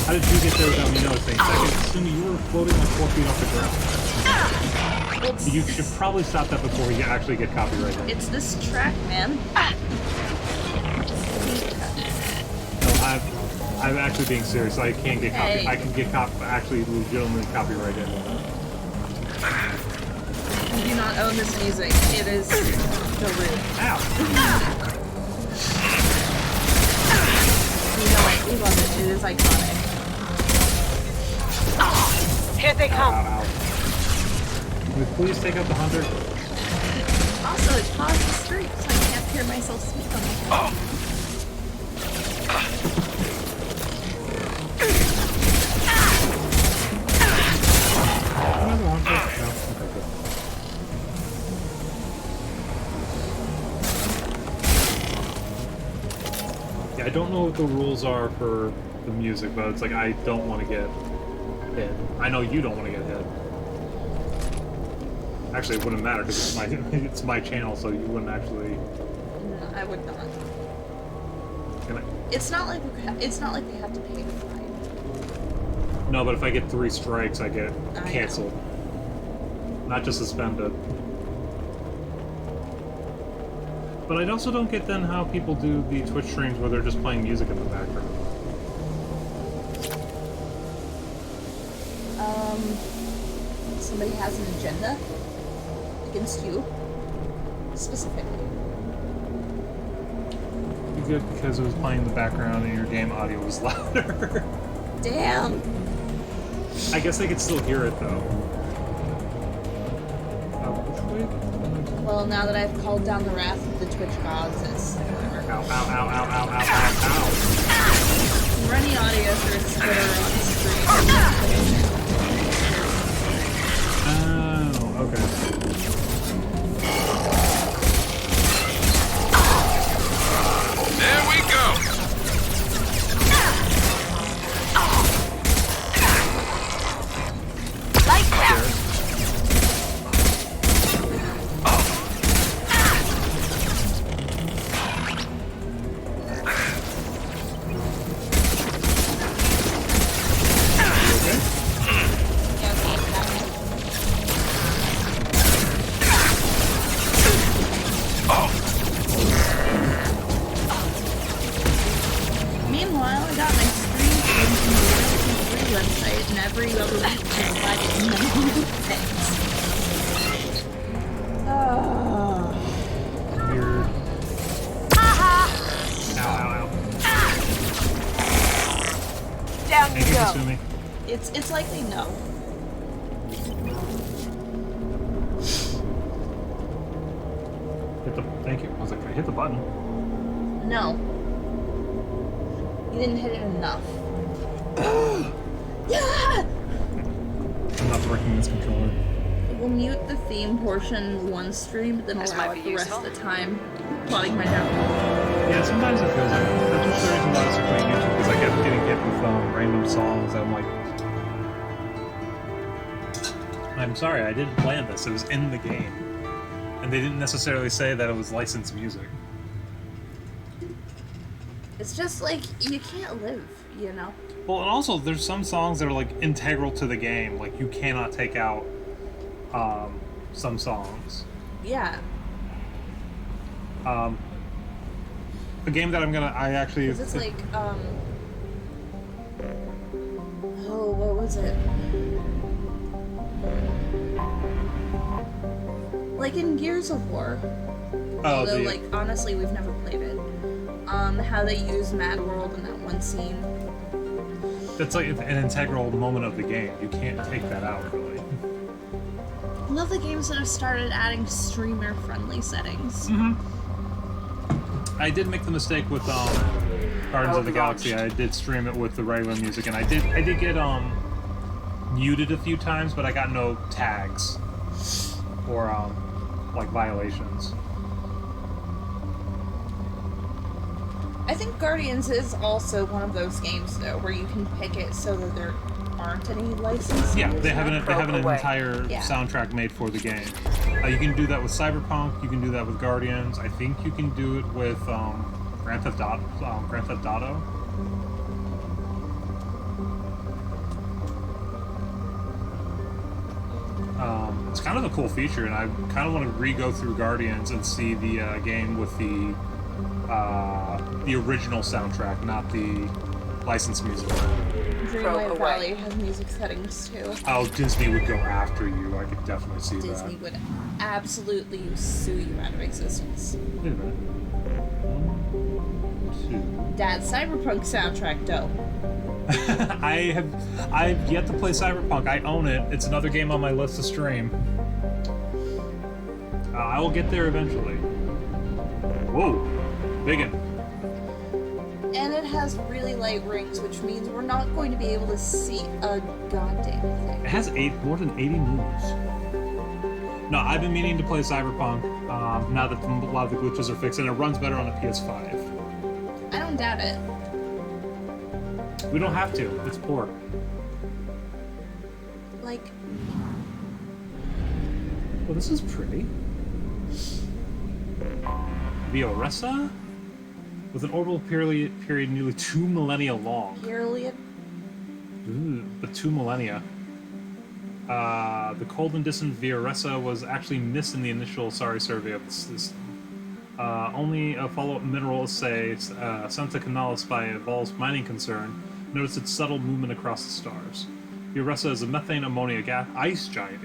how did you get there without me noticing? Second, assuming you were floating like 4 feet off the ground. You should probably stop that before you actually get copyrighted. It's this track, man. No, I'm actually being serious. I can't get copy. Hey. I can get actually legitimately copyrighted. You do not own this music. It is the root. Ow! You know it. We love it. It is iconic. Here they come. Ow, ow. Can we please take out the hunter? Also, it paused the streak, so I can't hear myself speak on my phone. Another hunter? No. Okay, good. Yeah, I don't know what the rules are for the music, but it's like I don't want to get hit. I know you don't want to get hit. Actually, it wouldn't matter because it's my channel, so you wouldn't actually. No, I would not. Can I? It's not like it's not like we have to pay to fine. No, but if I get 3 strikes, I get I know. canceled, not just suspended. But I also don't get then how people do the Twitch streams where they're just playing music in the background. Somebody has an agenda against you, specifically. Be good because it was playing in the background and your game audio was louder. Damn! I guess they could still hear it though. Which way? Well, now that I've called down the wrath of the Twitch gods, it's whatever. Ow, ow, ow, ow, ow, ow, ow, I'm running audio through a splitter on the screen. ow. Oh, okay. There we go. Lights out. Meanwhile, I got my stream from the free website, and every other week just like things. Oh. Weird. Ow, ow, ow. Down Thank you you, go. Kasumi. It's like they know. Hit the. Thank you. I was like, I hit the button. No. You didn't hit it enough. Yeah! I'm not working this controller. We'll mute the theme portion one stream, but then This allow might it be the rest of useful. the time. Plotting my downfall. Yeah, sometimes it feels like it. That's just the reason why I was playing YouTube, because I kept getting hit with random songs. I'm like, I'm sorry, I didn't plan this. It was in the game. And they didn't necessarily say that it was licensed music. It's just like, you can't live, you know? Well, and also, there's some songs that are, like, integral to the game. Like, you cannot take out, some songs. Yeah. A game that I actually... 'Cause it's like, oh, what was it? Like in Gears of War. Although, like, honestly, we've never played it. How they use Mad World in that one scene. That's like an integral moment of the game. You can't take that out, really. I love the games that have started adding streamer-friendly settings. I did make the mistake with Guardians of the Galaxy. I did stream it with the regular music, and I did get muted a few times, but I got no tags or like violations. I think Guardians is also one of those games, though, where you can pick it so that there aren't any licenses. Yeah, they have an away. entire Yeah. soundtrack made for the game. You can do that with Cyberpunk. You can do that with Guardians. I think you can do it with Grand Theft Auto. It's kind of a cool feature, and I kind of want to re-go through Guardians and see the game with the original soundtrack, not the licensed music. Dreamlight away. Valley has music settings, too. Oh, Disney would go after you. I could definitely see Disney that. would absolutely sue you out of existence. Wait a minute. 1, 2. That Cyberpunk soundtrack, dope. I've yet to play Cyberpunk. I own it. It's another game on my list to stream. I will get there eventually. Whoa, biggin. And it has really light rings, which means we're not going to be able to see a goddamn thing. It has more than 80 moves. No, I've been meaning to play Cyberpunk now that a lot of the glitches are fixed, and it runs better on a PS5. I don't doubt it. We don't have to. It's poor. Like, Well, this is pretty. Vioressa? With an orbital period nearly 2 millennia long. Period. Ooh, but 2 millennia. The cold and distant Vioressa was actually missed in the initial SARI survey of the system. Only a follow-up mineral assay sent to Canalis by a Vol's mining concern noticed its subtle movement across the stars. Vioressa is a methane ammonia ice giant,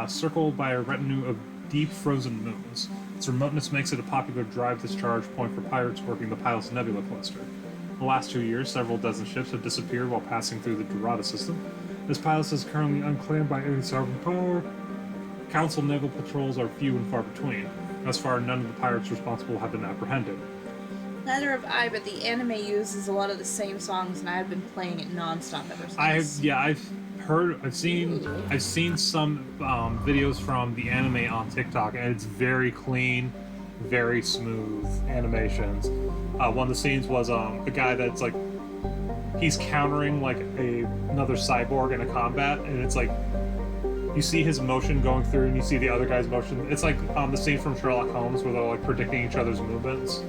circled by a retinue of deep frozen moons. Its remoteness makes it a popular drive discharge point for pirates working the Pilus Nebula cluster. In the last 2 years, several dozen ships have disappeared while passing through the Dorada system. This Pilus is currently unclaimed by any sovereign power. Council naval patrols are few and far between. Thus far, none of the pirates responsible have been apprehended. Neither have I, but the anime uses a lot of the same songs, and I have been playing it non-stop ever since. I've seen some videos from the anime on TikTok, and it's very clean, very smooth animations. One of the scenes was a guy that's like, he's countering like another cyborg in a combat, and it's like you see his motion going through, and you see the other guy's motion. It's like the scene from Sherlock Holmes where they're like predicting each other's movements.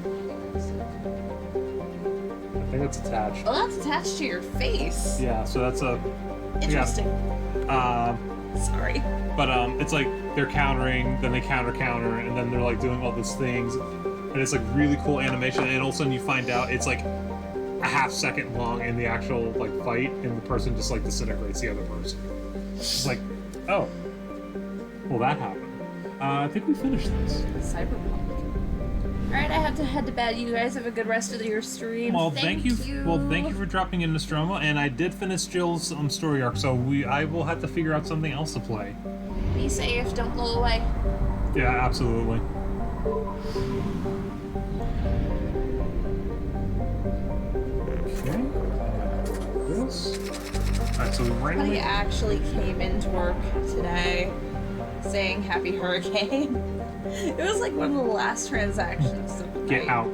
I think that's attached. Oh, that's attached to your face. Yeah, so that's a Interesting. Yeah. Sorry. But it's like they're countering, then they counter, and then they're like doing all these things, and it's like really cool animation. And all of a sudden you find out it's like a half second long in the actual like fight, and the person just like disintegrates the other person. It's like, oh, well that happened. I think we finished this. Cyberpunk. Alright, I have to head to bed. You guys have a good rest of your stream. Well, thank you. Well, thank you for dropping in, Nostromo. And I did finish Jill's story arc, so I will have to figure out something else to play. Be safe. Don't blow away. Yeah, absolutely. Okay. This. Alright, so we Somebody randomly. actually came into work today saying Happy Hurricane. It was like one of the last transactions of the Get night. out.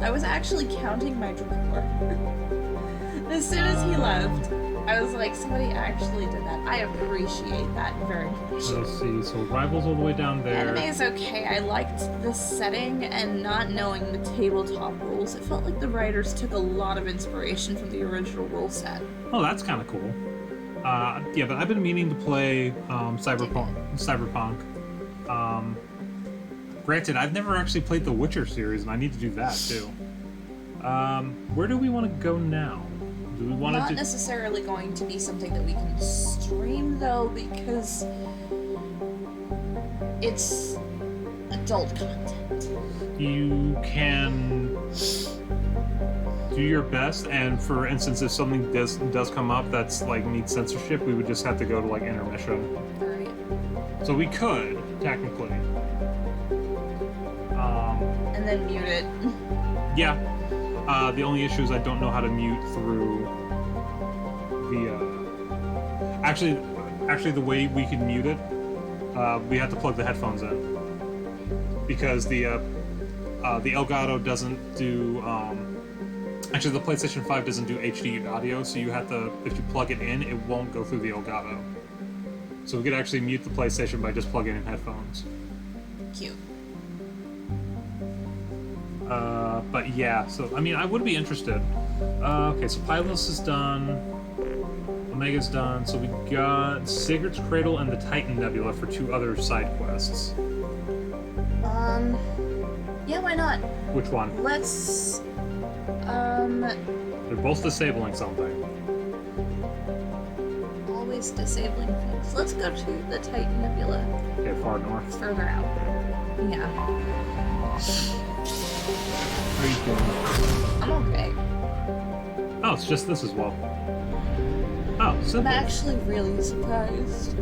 I was actually counting my drawer. As soon as he left, I was like, somebody actually did that. I appreciate that very much. Let's see. So Rivals all the way down there. Anime is okay. I liked the setting and not knowing the tabletop rules. It felt like the writers took a lot of inspiration from the original rule set. Oh, that's kind of cool. Yeah, but I've been meaning to play Cyberpunk. Granted, I've never actually played the Witcher series, and I need to do that too. Where do we want to go now? Do we want Not to? necessarily going to be something that we can stream though, because it's adult content. You can do your best, and for instance, if something does come up that's like needs censorship, we would just have to go to like intermission. Alright. So we could technically. And then mute it. Yeah. The only issue is I don't know how to mute through the. Actually, the way we can mute it, we have to plug the headphones in because the Elgato doesn't do. Actually, the PlayStation 5 doesn't do HD audio, so you have to. If you plug it in, it won't go through the Elgato. So we could actually mute the PlayStation by just plugging in headphones. Cute. But yeah, so I mean, I would be interested. Okay, so Pilus is done. Omega's done. So we got Sigurd's Cradle and the Titan Nebula for 2 other side quests. Yeah, why not? Which one? Let's, They're both disabling something. always disabling things. Let's go to the Titan Nebula. Okay, far north. It's further out. Yeah. How are you doing? I'm okay. Oh, it's just this as well. Oh, I'm simple. actually really surprised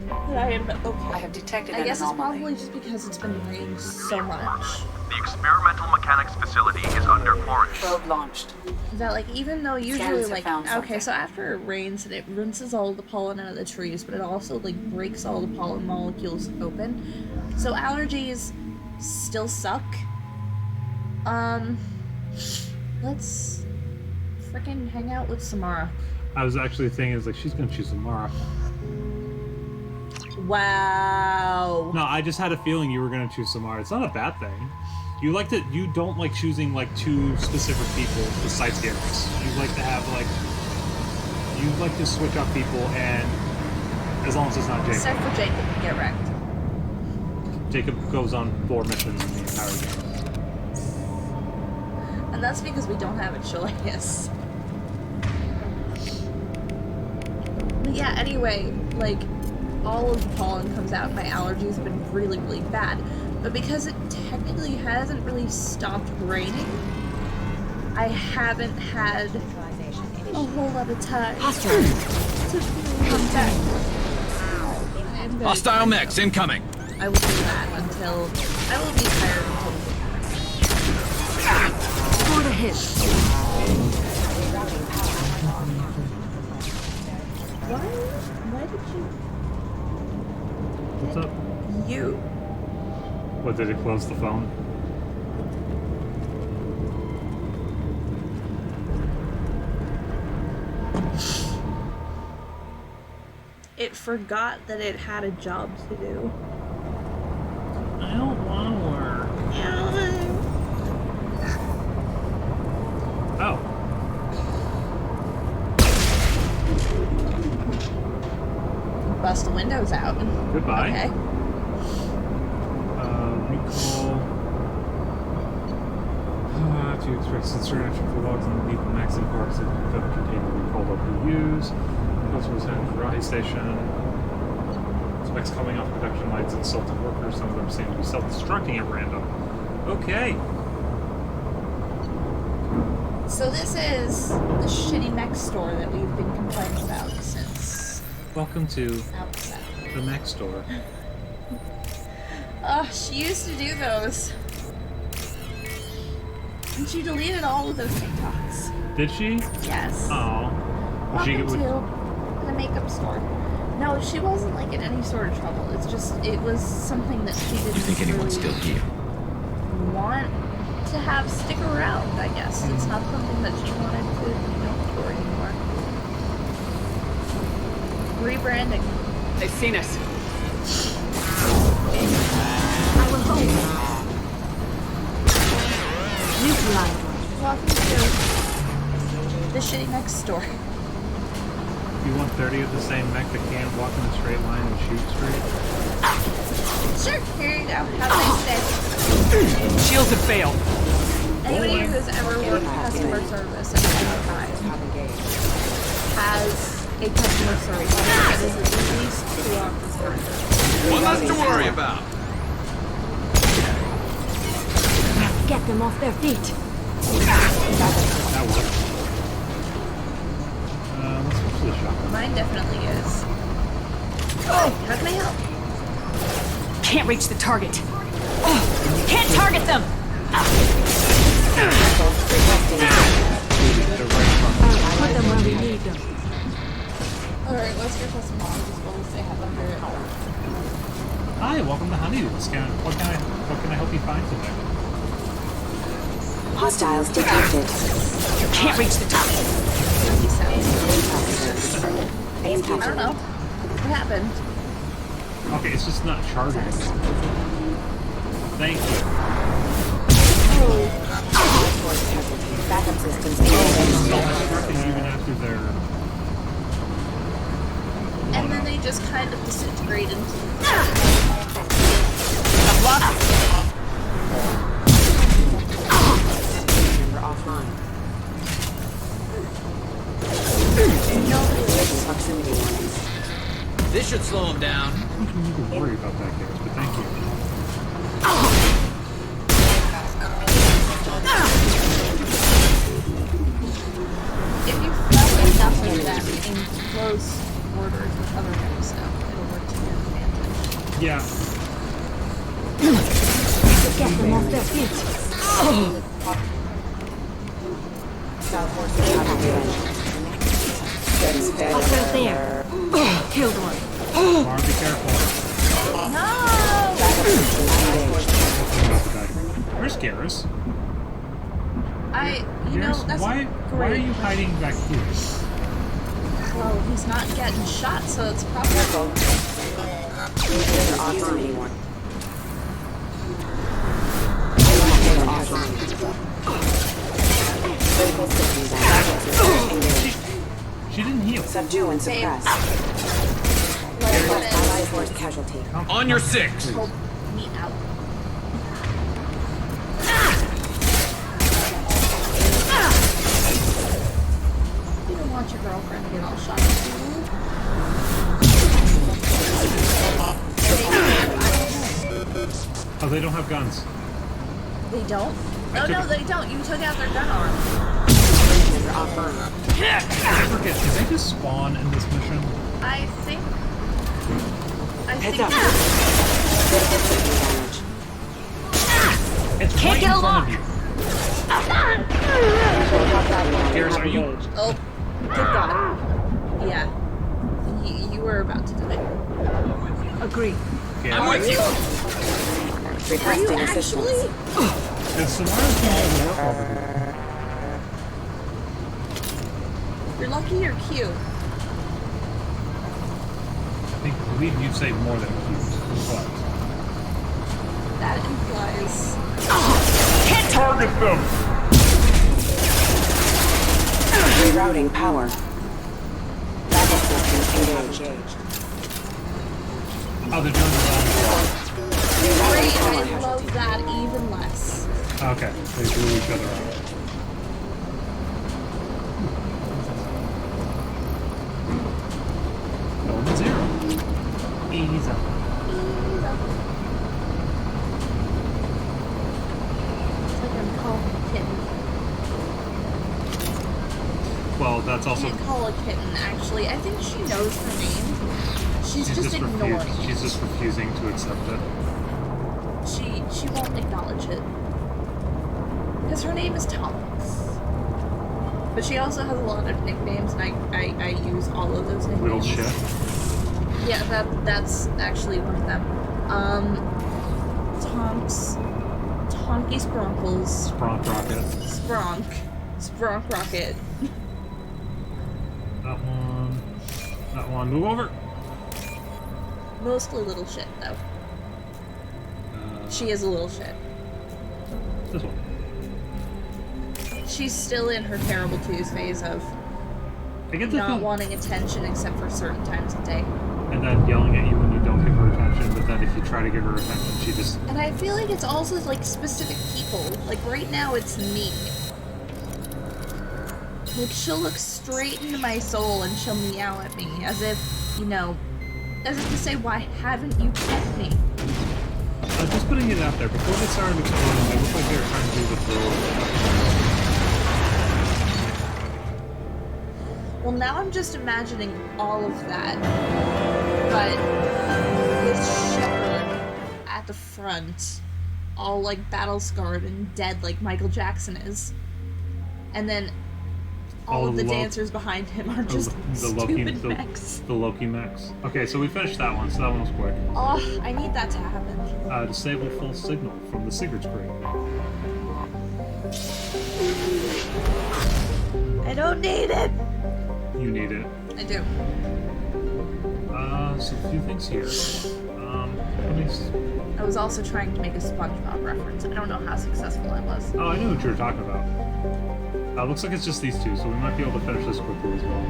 that I am okay. I have detected I an guess it's anomaly. probably just because it's been raining so much. The experimental mechanics facility is under quarantine. Probe launched. That like even though usually Scans have like found okay, something. so after it rains and it rinses all the pollen out of the trees, but it also like breaks all the pollen molecules open. So allergies still suck. Let's freaking hang out with Samara. I was actually thinking, it's like, she's gonna choose Samara. Wow. No, I just had a feeling you were gonna choose Samara. It's not a bad thing. You like to, you don't like choosing like two specific people besides Garrus. You like to have like, you like to switch up people, and as long as it's not Jacob. Except for Jacob, get wrecked. Jacob goes on 4 missions in the entire game. And that's because we don't have a choice. But yeah, anyway, like, all of the pollen comes out and my allergies have been really, really bad. But because it technically hasn't really stopped raining, I haven't had a whole lot of time to contact. Hostile mechs incoming. I will do that until I will be tired until For the hit. why did What's up? you What, did it close the phone? it forgot that it had a job to do. I don't want to work. Oh. Bust the windows out. Goodbye. Okay. Recall. To extract sensor action for logs underneath the maxing parts that don't contain the recall WUs. Customers heading to Rahi Station. Specs coming off production lines, insulted workers. Some of them seem to be self-destructing at random. Okay. So this is the shitty mech store that we've been complaining about since Welcome to outset. the Mech Store. She used to do those. And she deleted all of those TikToks. Did she? Yes. Oh. Welcome to the makeup store. No, she wasn't like in any sort of trouble. It's just, it was something that she didn't You think anyone's really still here? want to have stick around, I guess. It's not something that she wanted to, do anymore. Rebranding. They've seen us. I will hold. Neutralize. Welcome to the shitty mech store. You want 30 of the same mech that can't walk in a straight line and shoot straight? Sure, here you go. Have a nice day. Shields have failed. Anybody who's ever worked customer service at any time has a customer service that is at least 2 hours. One less to worry about. Get them off their feet. That worked. Let's switch to the shotgun. Mine definitely is. How can I help? Can't reach the target. Can't target them. They're right in front of us. Put them where we need them. Alright, what's your customer service? What will say have under it? Hi, welcome to Honeydew. What can I help you find today? Hostiles detected. Can't reach the target. He sounds. Aim I don't pattern. know. What happened? Okay, it's just not charging. Thank you. Backup systems Oh, activated. self-destructing even after they're... And then they just kind of disintegrate into. We're offline. Proximity warnings. This should slow him down. I don't think you need to worry about that, Garrus, but thank you. Get them off their feet. Star Forces have been. Up there. Killed one. Mara, be careful. No! Where's Garrus? Garrus, Why that's are great. you hiding back here? Well, he's not getting shot, so it's probably. They're offline. Anyone. They're offline. Critical systems engaged. She didn't heal. Subdue and suppress. Allied force casualty. On your six! Hold me out. You don't want your girlfriend to get all shot. Oh, they don't have guns. They don't? I No, took no, it. they don't. You took out their gun arm. They're offline. I forget, did they just spawn in this mission? I think. Heads up. Yeah. Critical system damage. It's Can't right get in a front lock. of you. Garrus, are you- Oh, good God. Yeah. You were about to die. Agree. Yeah. I'm with you! Are you requesting actually? assistance. Because Samara's doing all the work over here. You're lucky you're cute. I believe you'd say more than cute, but... That implies. Can't Target them! Rerouting power. Backup system engaged. Oh, they're doing the Great, Rerouting power I love that even less. wrong. Okay, they blew each other out. Going to 0. Ease up. It's like I'm calling a kitten. Well, that's I also... can't call a kitten, actually. I think she knows her name. She's just ignoring it. She's just refusing to accept it. She won't acknowledge it. Because her name is Tonks. But she also has a lot of nicknames, and I use all of those nicknames. Little shit. Yeah, that's actually one of them. Tonks, Tonky Spronkles, Spronk Rocket. Spronk Rocket. That one. Move over. Mostly little shit, though. She is a little shit. This one. She's still in her terrible twos phase of I get the not feeling, wanting attention except for certain times of day. and then yelling at you when you don't give her attention, but then if you try to give her attention, she just... And I feel like it's also like specific people. Like right now it's me. Like she'll look straight into my soul and she'll meow at me as if, as if to say, why haven't you kept me? Just putting it out there, before they started exploding, they looked like they were trying to do the throw. Well, now I'm just imagining all of that. But with Shepard at the front, all like battle scarred and dead like Michael Jackson is. And then all of the dancers behind him are just stupid mechs. The Loki mechs. Okay, so we finished that one, so that one was quick. Oh, I need that to happen. Disable full signal from the secret screen. I don't need it. You need it. I do. So a few things here. Let me I was also trying to make a SpongeBob reference. I don't know how successful I was. Oh, I knew what you were talking about. Looks like it's just these two, so we might be able to finish this quickly as well.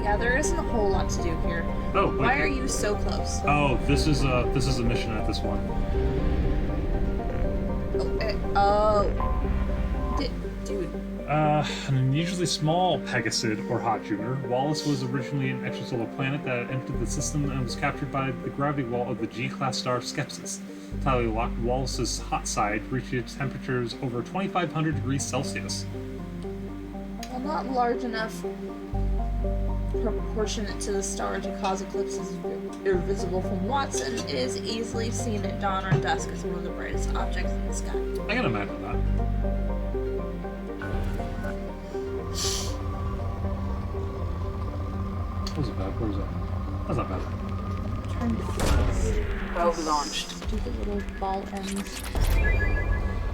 Yeah, there isn't a whole lot to do here. Oh, wait. Why are you so close? Oh, this is a mission at this one. Dude. An unusually small Pegasid, or hot junior, Wallace was originally an extrasolar planet that entered the system and was captured by the gravity wall of the G-class star Skepsis. Tightly locked, Wallace's hot side reached temperatures over 2,500 degrees Celsius. Well, not large enough proportionate to the star to cause eclipses are visible from Watson is easily seen at dawn or dusk as one of the brightest objects in the sky. I can imagine that. What was it bad? Where was that? That's not bad. Trying to focus. Probe launched. Stupid little ball ends.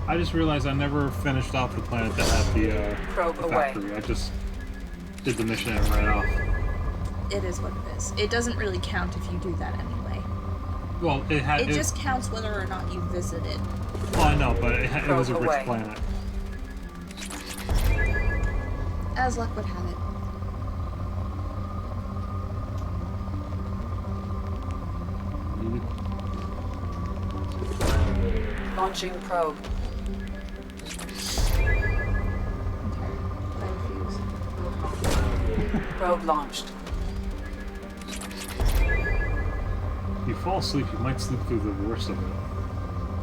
I just realized I never finished off the planet that had the Probe away. factory. I just did the mission and ran off. It is what it is. It doesn't really count if you do that anyway. Well, it had. It just counts whether or not you visited. Well, I know, but it was a Probe rich away. planet. As luck would have it. Launching probe. I refuse. Probe launched. If you fall asleep, you might sleep through the worst of it.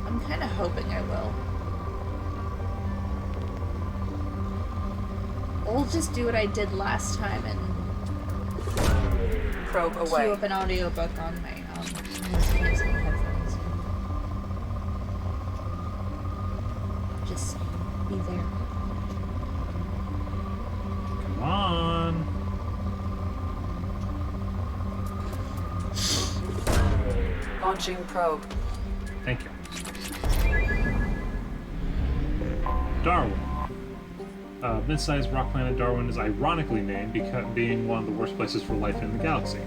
I'm kind of hoping I will. I'll just do what I did last time and Probe queue away. up an audiobook on my noise canceling headphones. Just saying, be there. Come on. Launching probe. Thank you. Darwin. Mid-sized rock planet Darwin is ironically named because being one of the worst places for life in the galaxy.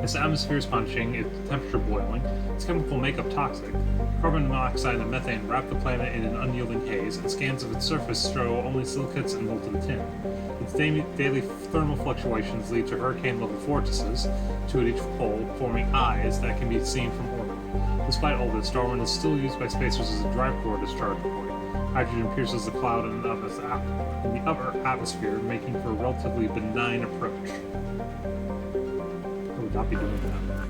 Its atmosphere is punishing, its temperature boiling, its chemical makeup toxic. Carbon monoxide and methane wrap the planet in an unyielding haze, and scans of its surface show only silicates and molten tin. Its daily thermal fluctuations lead to hurricane-level vortices, two at each pole, forming eyes that can be seen from orbit. Despite all this, Darwin is still used by spacers as a drive core discharge point. Hydrogen pierces the cloud in the upper atmosphere, making for a relatively benign approach. I would not be doing that.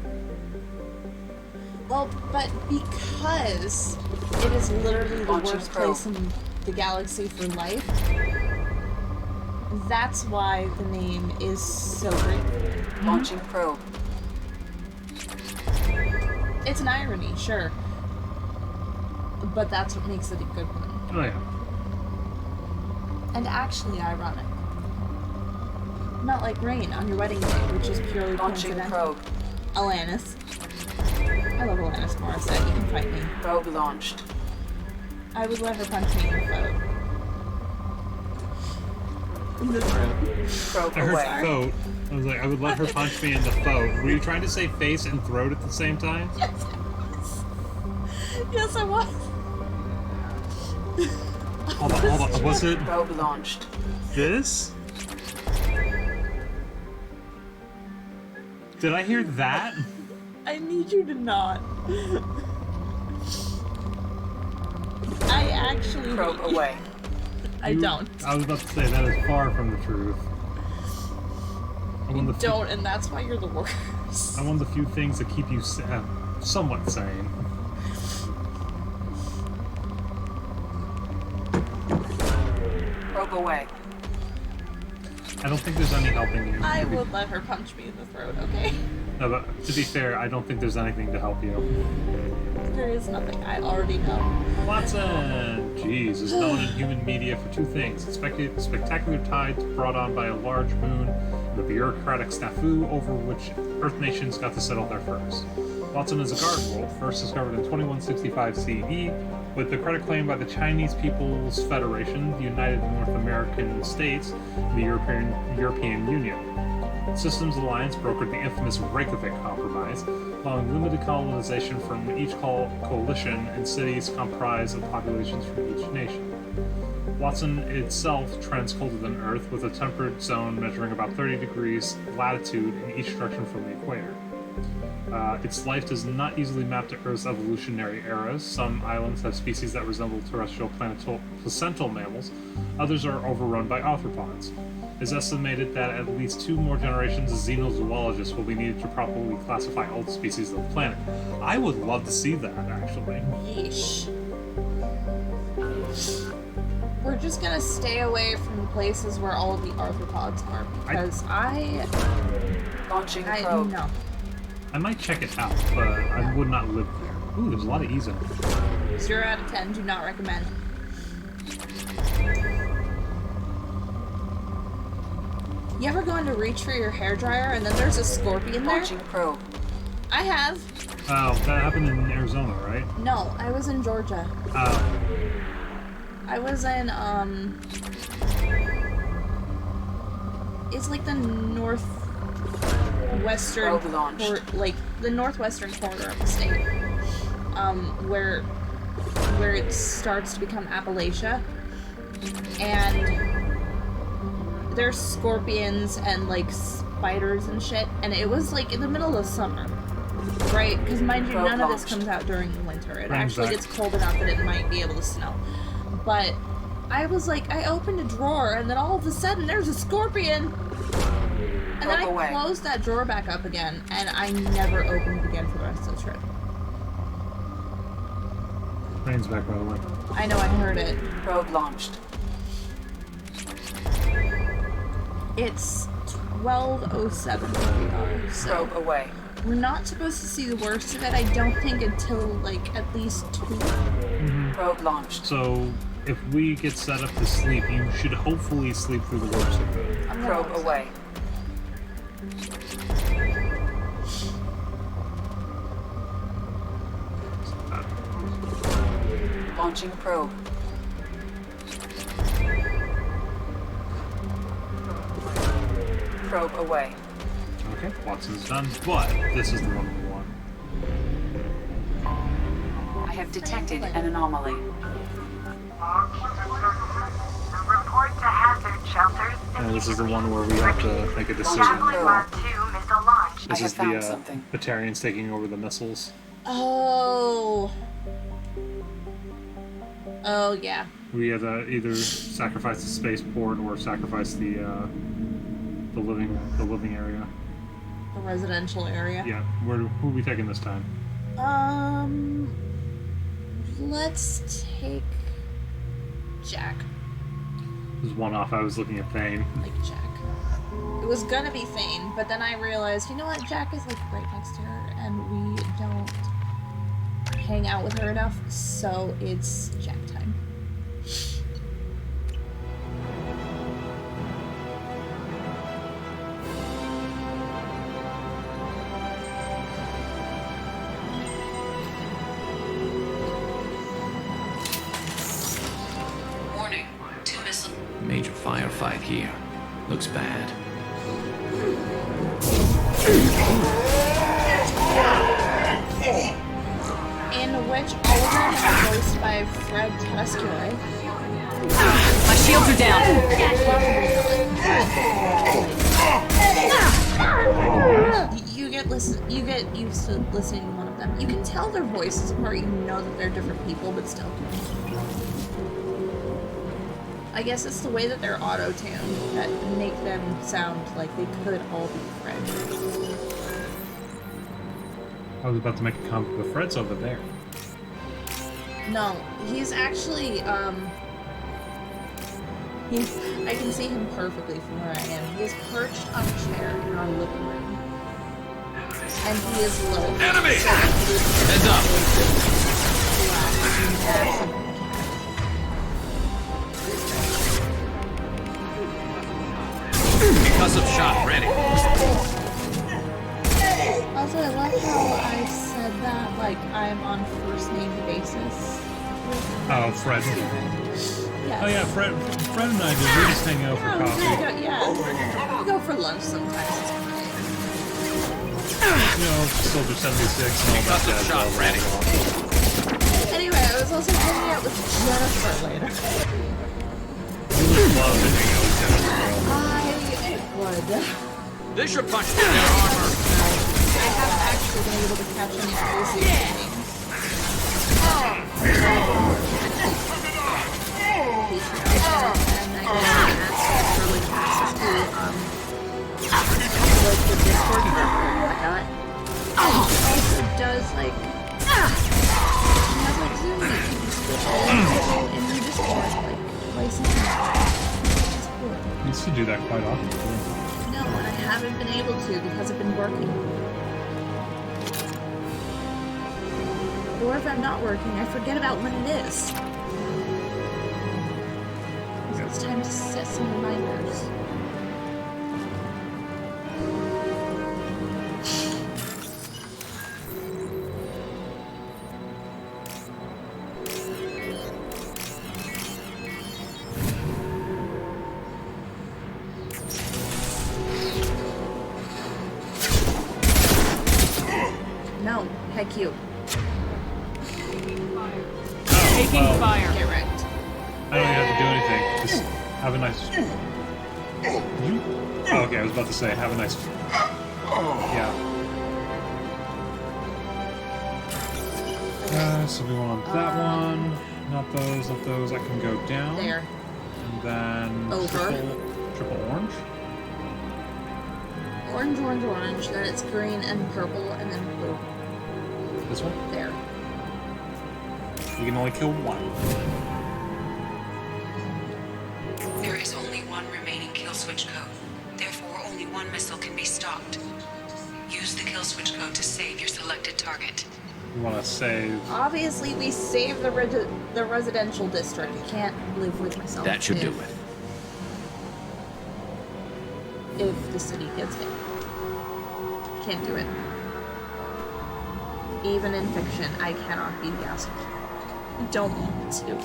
Well, but because it is literally the Launching worst probe. place in the galaxy for life, that's why the name is so great. Launching probe. It's an irony, sure. But that's what makes it a good one. Oh yeah. And actually ironic. Not like Rain on your wedding day, which is purely Launching coincidental. probe. Alanis. I love Alanis Morissette. You can fight me. Probe launched. I would let her punch me in the throat. In the throat. Probe I heard away. throat. I was like, I would let her punch me in the throat. Were you trying to say face and throat at the same time? Yes, I was. Yes, I was. Hold on. Was it Probe launched. this? Did I hear that? I need you to not. I actually Probe hate you. away. I don't. I was about to say that is far from the truth. I'm one of the few- Don't, and that's why you're the worst. I'm one of the few things that keep you somewhat sane. Probe away. I don't think there's any helping you. I would let her punch me in the throat, okay? No, but to be fair, I don't think there's anything to help you. There is nothing. I already know. Watson! Jeez, is known in human media for two things. Spectacular tides brought on by a large moon, and the bureaucratic snafu over which Earth nations got to settle there first. Watson is a garden world, first discovered in 2165 CE, with the credit claimed by the Chinese People's Federation, the United North American States, and the European Union. Systems Alliance brokered the infamous Reykjavik Compromise, allowing limited colonization from each coalition and cities comprised of populations from each nation. Watson itself trends colder than Earth, with a temperate zone measuring about 30 degrees latitude in each direction from the equator. Its life does not easily map to Earth's evolutionary eras. Some islands have species that resemble terrestrial placental mammals, others are overrun by arthropods. It's estimated that at least 2 more generations of xenozoologists will be needed to properly classify all the species of the planet. I would love to see that, actually. Yeesh. we're just gonna stay away from the places where all of the arthropods are because Launching probe. no. I might check it out, but I would not live there. Ooh, there's a lot of Ezo. 0 out of 10, do not recommend. You ever go in to reach for your hairdryer and then there's a scorpion there? Launching probe. I have. Oh, that happened in Arizona, right? No, I was in Georgia. Oh. I was in, it's like the northwestern, Probe launched. like the northwestern corner of the state, where it starts to become Appalachia, and there's scorpions and like spiders and shit, and it was like in the middle of summer, right? Because mind you, Probe none of this launched. comes out during the winter. It Brings actually back. gets cold enough that it might be able to snow. But I was like, I opened a drawer, and then all of a sudden there's a scorpion. And then I Probe away. closed that drawer back up again, and I never opened it again for the rest of the trip. Rain's back, by the way. I know, I heard it. Probe launched. It's 12:07 where we are, so Probe away. we're not supposed to see the worst of it, I don't think, until, like, at least 2. Probe launched. So, if we get set up to sleep, you should hopefully sleep through the worst of it. I'm Probe gonna- away. Launching probe. Probe away. Okay, Watson's done, but this is the one we want. I have detected an anomaly. Report to hazard shelters. And this is the one where we have to make a decision. Javelin Mark 2 missile launch. This I is have found the something. Batarians taking over the missiles. Oh. Oh, yeah. We had to either sacrifice the spaceport or sacrifice the living area. The residential area. Yeah, who are we taking this time? Let's take Jack. This is one off. I was looking at Thane. Like Jack. It was gonna be Thane, but then I realized, you know what, Jack is like right next to her, and we don't hang out with her enough, so it's Jack time. Warning. 2 missile. Major firefight here. Looks bad. In which all of them are voiced by Fred Tatasciore. My shields are down. You get used to listening to one of them. You can tell their voices apart. You know that they're different people, but still. I guess it's the way that they're auto-tuned that make them sound like they could all be Fred. I was about to make a comment, but Fred's over there. No, he's actually, I can see him perfectly from where I am. He is perched on a chair in our living room. And he is low. Enemy! Heads up! Concussive shot ready. Also, I love how I said that, like, I'm on first name basis. Oh, Fred. Yes. Oh yeah, Fred and I do. We just hang out for Oh, coffee. yeah. We go for lunch sometimes. It's fine. You know, Soldier 76 and all that Concussive jazz. shot ready. Anyway, I was also hanging out with Jennifer later. You would love to hang out with Jennifer. I would. They should punch through their armor. I haven't actually been able to catch any crazy games. And I got asked for like access to like the Discord server and whatnot. He also does like he has like Zoom meetings with all the people in the Discord like twice a used to do that quite often. No, and I haven't been able to because I've been working. Or if I'm not working, I forget about when it is. So it's time to set some reminders. No, heck you. Taking well. fire. Get wrecked. I don't even have to do anything. Just have a nice. You? Oh, okay. I was about to say, have a nice. Yeah. So we want that one. Not those. Not those. I can go down. There. And then Over. Triple orange. Orange, orange, orange. Then it's green and purple, and then blue. This one. There. You can only kill one. There is only one remaining kill switch code. Therefore, only one missile can be stopped. Use the kill switch code to save your selected target. We want to save. Obviously, we save the residential district. I can't live with myself. That should do if- it. If the city gets hit. Can't do it. Even in fiction, I cannot be the asshole. I don't want to.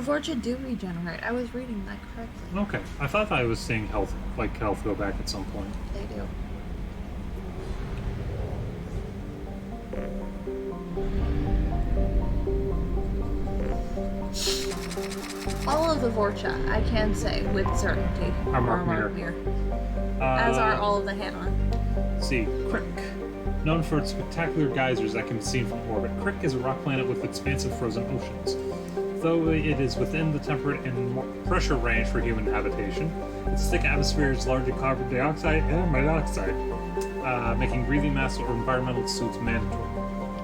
Vorcha do regenerate. I was reading that correctly. Okay. I thought I was seeing health go back at some point. They do. All of the Vorcha, I can say with certainty, Are Mark Mark Mir. Mir. As are all of the Hanon. See, Crick. Known for its spectacular geysers that can be seen from orbit, Crick is a rock planet with expansive frozen oceans. Though it is within the temperate and pressure range for human habitation, its thick atmosphere is largely carbon dioxide and monoxide, making breathing masks or environmental suits mandatory.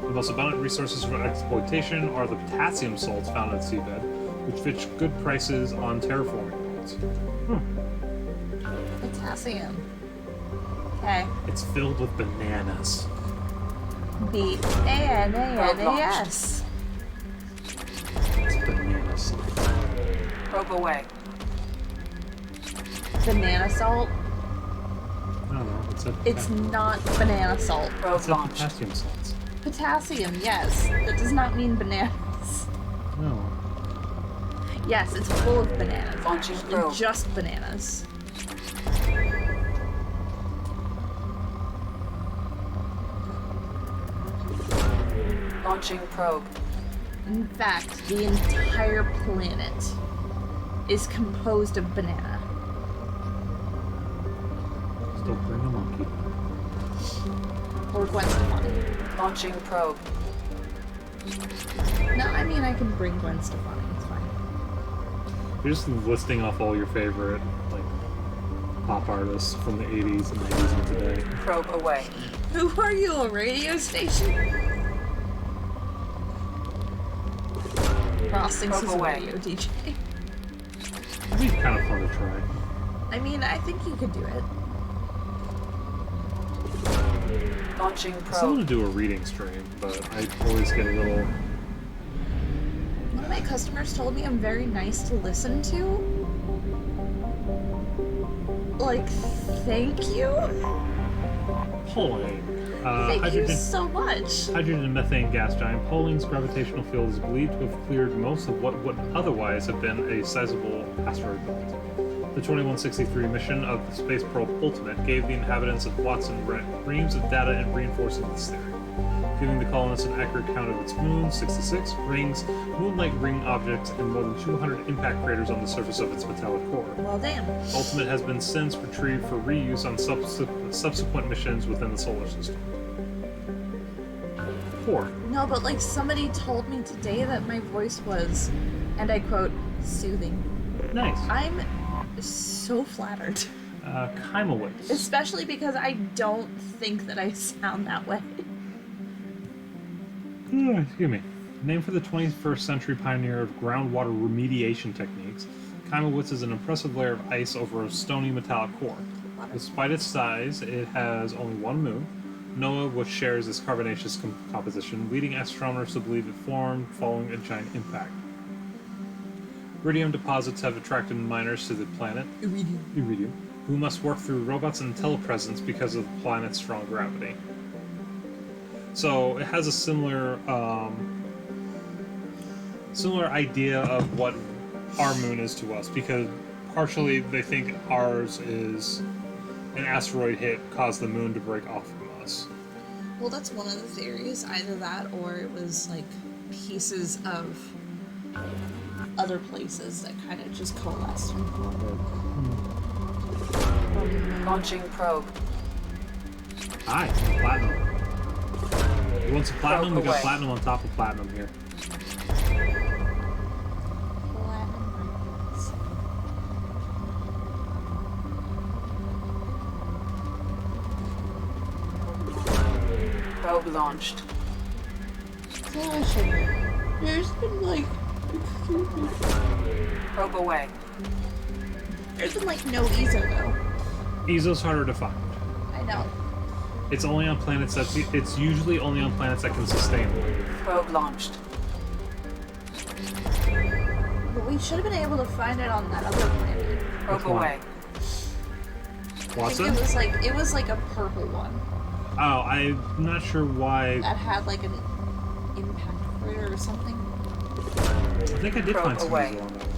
The most abundant resources for exploitation are the potassium salts found in the seabed, which fetch good prices on terraforming worlds. Potassium. Okay. It's filled with bananas. B-A-N-A-N-A-S. It's bananas. Probe away. Banana salt? I don't know. It's not banana salt. Probe It's launched. potassium salts. Potassium, yes. That does not mean bananas. No. Yes, it's full of bananas. Launching probe. Just bananas. Launching probe. In fact, the entire planet is composed of banana. Still bring a monkey. Or Gwen Stefani. Launching probe. No, I mean I can bring Gwen Stefani, it's fine. You're just listing off all your favorite, like, pop artists from the 80s and 90s and today. Probe away. Who are you, a radio station? Ross thinks he's a away. radio DJ. It'd be kind of fun to try. I mean, I think you could do it. Launching I still want probe. to do a reading stream, but I always get a little... One of my customers told me I'm very nice to listen to. Like, thank you? Polling. Thank you Hydrogen, so much. hydrogen and methane gas giant Polling's gravitational field is believed to have cleared most of what would otherwise have been a sizable asteroid belt. The 2163 mission of the Space Probe Ultimate gave the inhabitants of Watson reams of data and reinforcing this theory, giving the colonists an accurate count of its moons, 66, rings, moon-like ring objects, and more than 200 impact craters on the surface of its metallic core. Well, damn. Ultimate has been since retrieved for reuse on subsequent missions within the solar system. 4. No, but like somebody told me today that my voice was, and I quote, soothing. Nice. I'm so flattered. Kymowitz. Especially because I don't think that I sound that way. Excuse me. Named for the 21st century pioneer of groundwater remediation techniques, Kymowitz is an impressive layer of ice over a stony metallic core. Despite its size, it has only one moon, Noah, which shares its carbonaceous composition, leading astronomers to believe it formed following a giant impact. Iridium deposits have attracted miners to the planet, Iridium, who must work through robots and telepresence because of the planet's strong gravity. So it has a similar idea of what our moon is to us, because partially they think ours is an asteroid hit caused the moon to break off from us. Well, that's one of the theories. Either that, or it was like pieces of other places that kind of just coalesced. Launching probe. Hi, platinum. You want some platinum? We got away. platinum on top of platinum here. Probe launched. Gosh, there's been like, Probe away. there's been like no ESO though. ESO's harder to find. I know. It's only on planets that it's usually only on planets that can sustain life. Probe launched. But we should have been able to find it on that other planet. Probe Which one? away. I think Watson? it was like a purple one Oh, I'm not sure why. that had like an impact crater or something. I think I did Probe find some away. ESO on that one.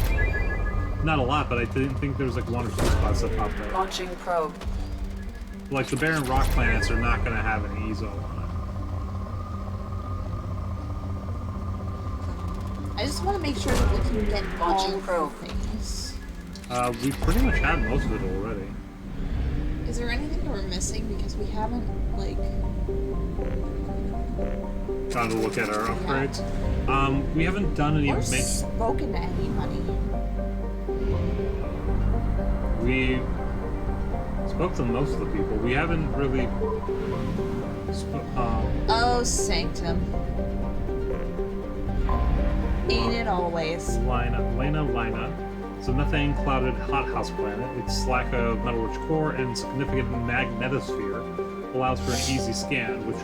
Actually. Not a lot, but I didn't think there was like one or two spots that popped up. Launching probe. Like the barren rock planets are not going to have any ESO on I just want to make sure that we can get Launching all probe. the things. it. We pretty much had most of it already. Is there anything that we're missing? Because we haven't, like... Trying to look at our upgrades. We haven't done any. Or spoken to anybody. We spoke to most of the people. We haven't really. Oh, Sanctum. Ain't it always? Lena. It's a methane-clouded hothouse planet. Its lack of metal-rich core and significant magnetosphere allows for an easy scan, which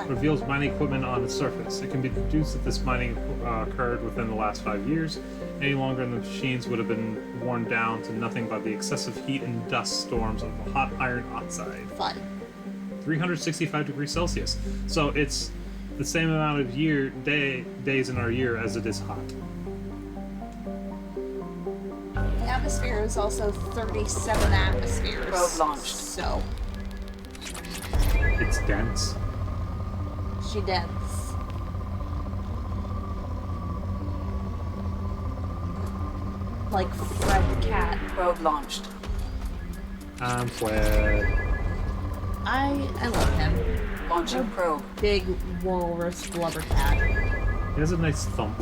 reveals mining equipment on its surface. It can be deduced that this mining occurred within the last 5 years. Any longer, the machines would have been worn down to nothing but the excessive heat and dust storms of hot iron oxide. Fun. 365 degrees Celsius. So it's the same amount of days in our year as it is hot. The atmosphere is also 37 atmospheres. Probe launched. So, It's dense. she dense. Like Fred the cat. Probe launched. I'm Fred. I love him. Launching probe. Big walrus blubber cat. He has a nice thump.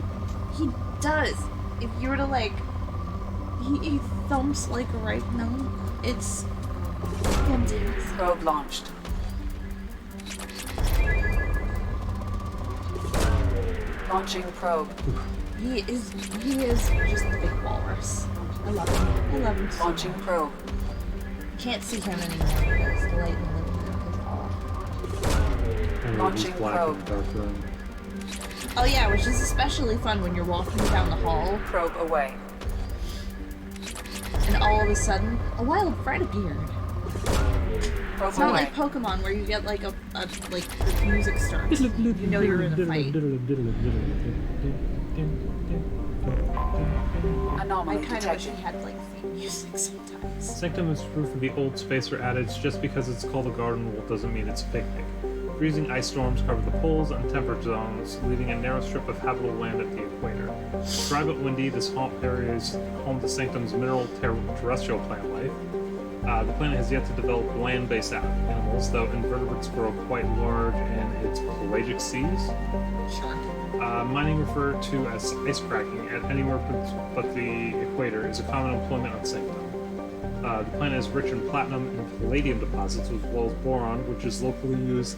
He does. If you were to like, he thumps like right now. It's fantastic. Probe launched. Launching probe. He is just a big walrus. I love him. I love him so Launching much. probe. Can't see him anymore because the light in the living room is off. And Launching he's black probe. in the dark room. Oh yeah, which is especially fun when you're walking down the hall Probe away. and all of a sudden a wild Fred appeared. Probe It's not away. like Pokemon where you get like like the music starts. You know you're in a fight. I Anomaly kind of wish detected. it had like theme music sometimes. Sanctum is proof of the old spacer adage, just because it's called a garden wall doesn't mean it's a picnic. Freezing ice storms cover the poles and temperate zones, leaving a narrow strip of habitable land at the equator. Dry but windy, this area is home to Sanctum's mineral terrestrial plant life. The planet has yet to develop land-based animals, though invertebrates grow quite large in its pelagic seas. Sure. Mining, referred to as ice cracking at anywhere but the equator, is a common employment on Sanctum. The planet is rich in platinum and palladium deposits, as well as boron, which is locally used.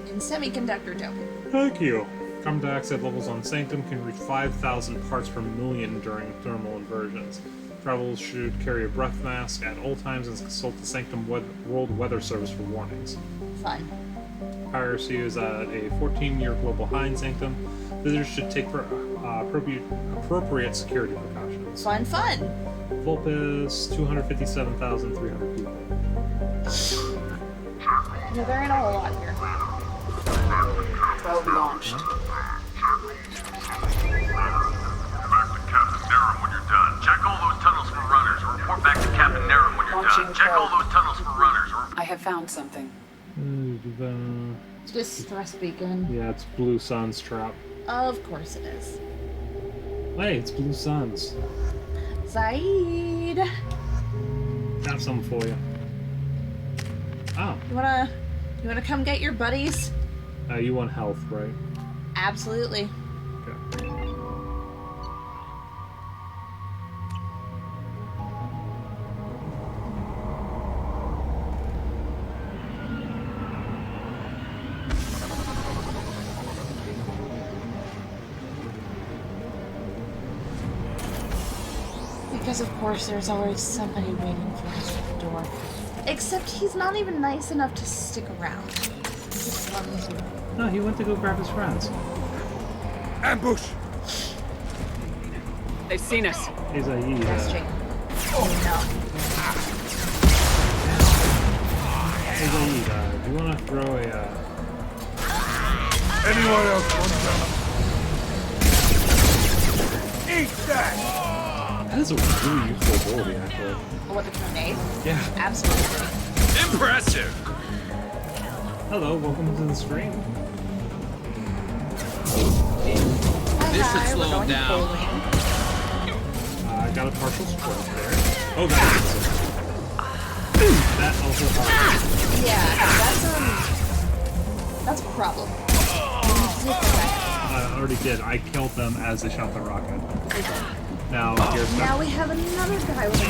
In semiconductor doping. Thank you. Carbon dioxide levels on Sanctum can reach 5,000 parts per million during thermal inversions. Travelers should carry a breath mask at all times and consult the Sanctum World Weather Service for warnings. Fun. Piracy is at a 14-year global high in Sanctum. Visitors should take appropriate security precautions. Fun. Vulpes, 257,300 people. Yeah, there ain't a whole lot here. Probe launched. Back to Captain Nerem when you're done. Check all those tunnels for runners. Report back to Captain Nerem when you're Launching done. Check all probe. those tunnels for runners. I have found something. Distress beacon. Yeah, it's Blue Sun's trap. Of course it is. Hey, it's Blue Sun's. Zaid! Got something for you. Oh, You wanna come get your buddies? you want health, right? Absolutely. Okay. Because of course there's always somebody waiting for us at the door. Except he's not even nice enough to stick around. He just runs away. No, he went to go grab his friends. Ambush! They've seen us. Hey, Zaid. Yes, Jake. Oh no. Hey, Zaid, do you want to throw a, Anyone else want some? Eat that! That is a really useful ability, actually. What, the grenade? Yeah. Absolutely. Impressive! Hello, welcome to the stream. This should Hi, slow we're going him down. bowling. I got a partial strike there. Oh, that also hurt. Yeah, that's a problem. I already did. I killed them as they shot the rocket. Okay. Now, here's Now the... we have another guy with a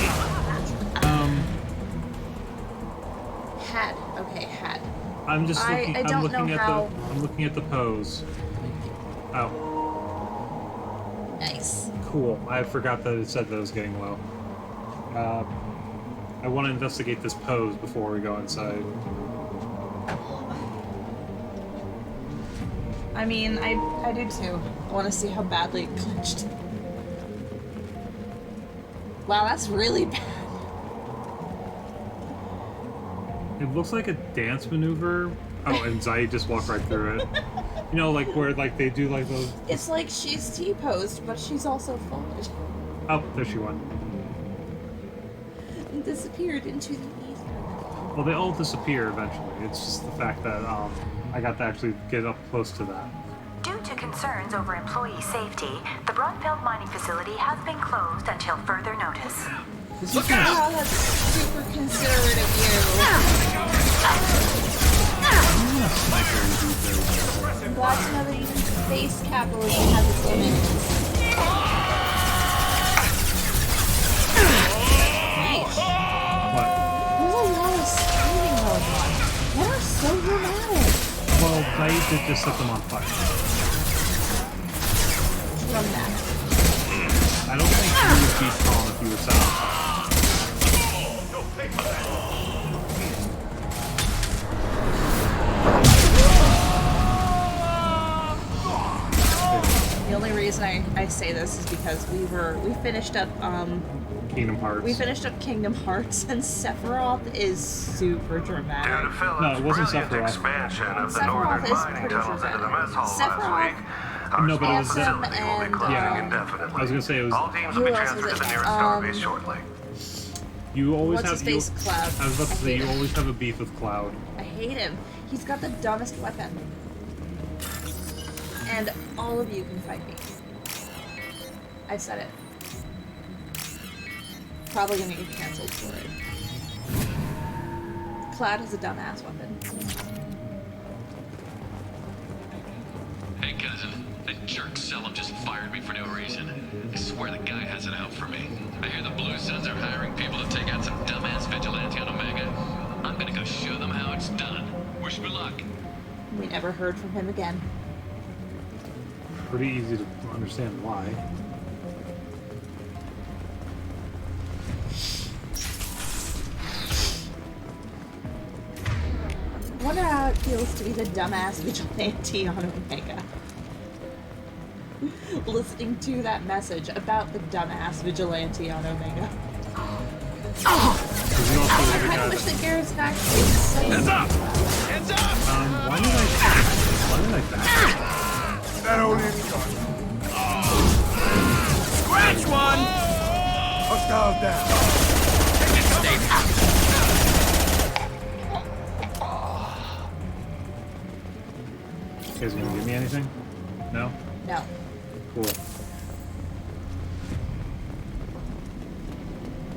Had. Okay, had. I'm just looking. I don't know how- I'm looking at the pose. Oh, Nice. cool. I forgot that it said that it was getting low. I want to investigate this pose before we go inside. I mean, I do too. I want to see how badly it glitched. Wow, that's really bad. It looks like a dance maneuver. Oh, and Zaid just walked right through it. You know, like where like they do like those. It's like she's T-posed, but she's also folded. Oh, there she went. And disappeared into the ether. Well, they all disappear eventually. It's just the fact that I got to actually get up close to that. Due to concerns over employee safety, the Brunfeld mining facility has been closed until further notice. This Look is out! Wow, that's super considerate of you. I'm glad to know that even space capitalism has its limits. Nice. What? There's a lot of screaming going on. What are so dramatic? Well, Zaid did just set them on fire. Dramatic. I don't think he would be calm if he was out. The only reason I say this is because we finished up Kingdom Hearts. we finished up Kingdom Hearts, and Sephiroth is super dramatic. Due to Philip's No, it wasn't brilliant Sephiroth. expansion of the Sephiroth northern is mining pretty tunnels into the dramatic. mess hall Sephiroth, last week, our No, but it was small Ansem, facility will be and, closing yeah. indefinitely. I was gonna say it was. All teams Who will be else transferred was to the it? nearest starbase shortly. You always what's have his face? Cloud. I was about to say hate you him. always have a beef with Cloud. I hate him. He's got the dumbest weapon. And all of you can fight me. I said it. Probably gonna get canceled for it. Cloud is a dumbass weapon. Hey, cousin. That jerk Selim just fired me for no reason. I swear the guy has it out for me. I hear the Blue Suns are hiring people to take out some dumbass vigilante on Omega. I'm gonna go show them how it's done. Wish me luck. We never heard from him again. Pretty easy to understand why. I wonder how it feels to be the dumbass vigilante on Omega. Listening to that message about the dumbass vigilante on Omega. I kind of wish that Garrett's back. Hands up! Hands up! Why did I back? That old idiot. Scratch one! Hostiles down. You guys gonna give me anything? No? No. Cool.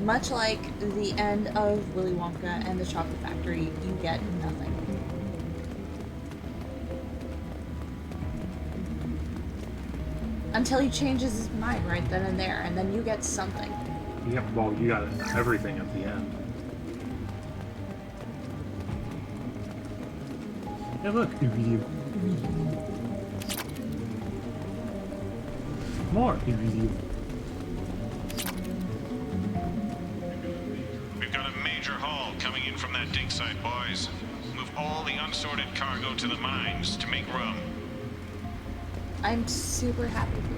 Much like the end of Willy Wonka and the Chocolate Factory, you get nothing. Until he changes his mind right then and there, and then you get something. Yep, well, you got everything at the end. Hey, look. More. We've got a major haul coming in from that dig site, boys. Move all the unsorted cargo to the mines to make room. I'm super happy for you.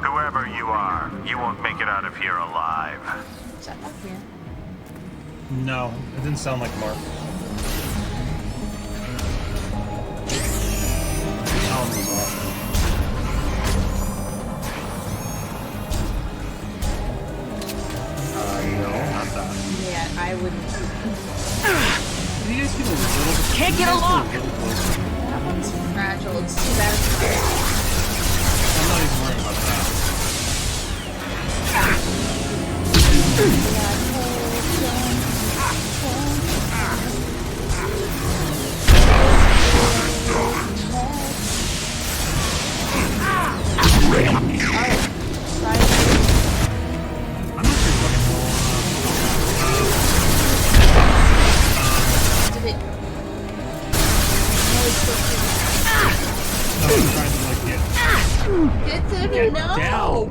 Whoever you are, you won't make it out of here alive. Is that up here? No, it didn't sound like Mark. Sound was off. No, not that. Yeah, I wouldn't. You guys get a little bit. Can't get a lock. That one's fragile. It's too bad it's not. I'm not even worried about that. I'm actually looking for. Did it? No, I'm trying to like Get to get no. down.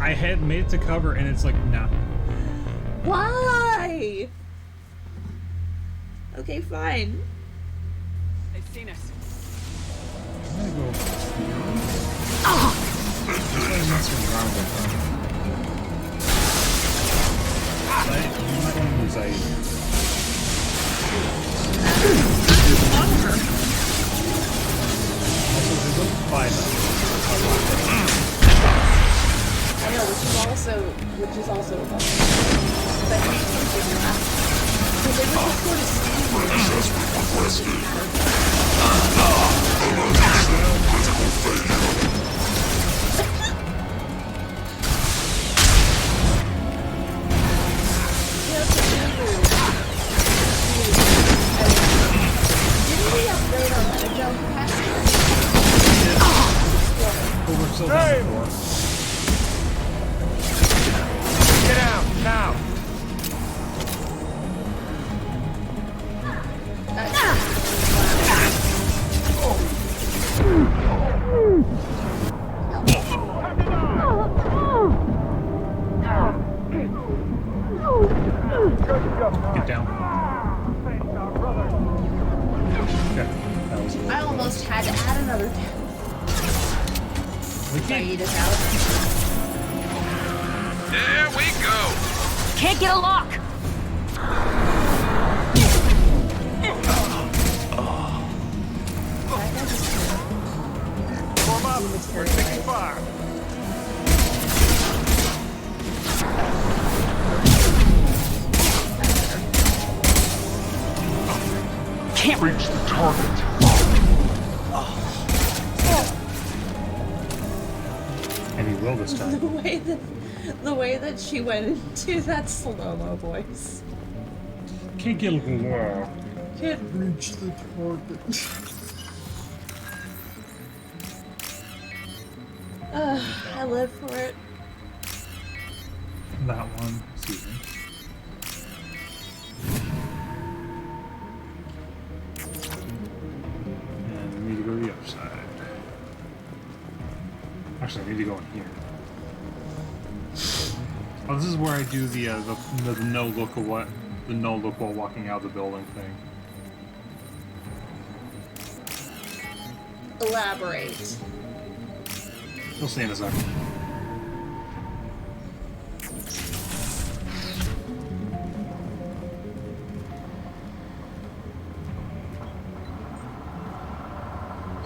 I had made it to cover and it's like nah. Why? Okay, fine. They've seen us. I'm gonna go. I'm messing around with them. I'm not going to use Zaid. Also, there's no fight. I know, which is also a bummer. But he can figure out. Because they were just sort of didn't we upgrade our meta-gel capacity? But we're still down before. Get out, now! Get down. Okay, that was a little I almost had to add another We can't. Zaid is out. There we go. Can't get a lock. Form up, we're taking fire. Can't reach the target. And he will this time. The way that she went into that slow-mo voice. Can't get a wall. Can't reach the target. I live for it. That one. Excuse me. And we need to go to the other side. Actually, I need to go in here. Oh, this is where I do the no look of what the no look while walking out of the building thing. Elaborate. You'll see in a second.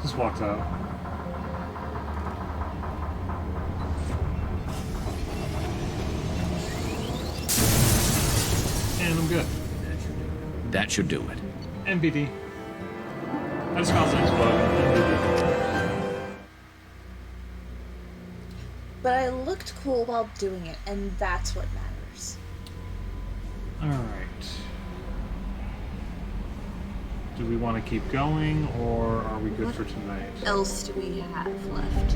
Just walks out. And I'm good. That should do it. MBD. I just found things bug. But I looked cool while doing it, and that's what matters. Alright. Do we want to keep going, or are we good for tonight? What else do we have left?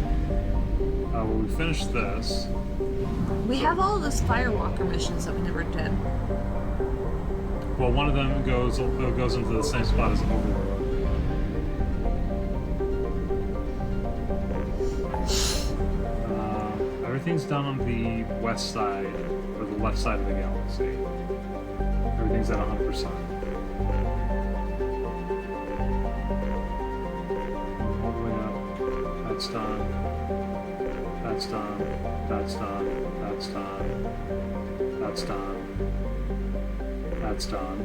Well, we finished this. We have all those Firewalker missions that we never did. Well, one of them goes into the same spot as Overlord. Everything's done on the west side, or the left side of the galaxy. Everything's at 100%. All the way up. That's done. That's done. That's done. That's done. That's done. That's done.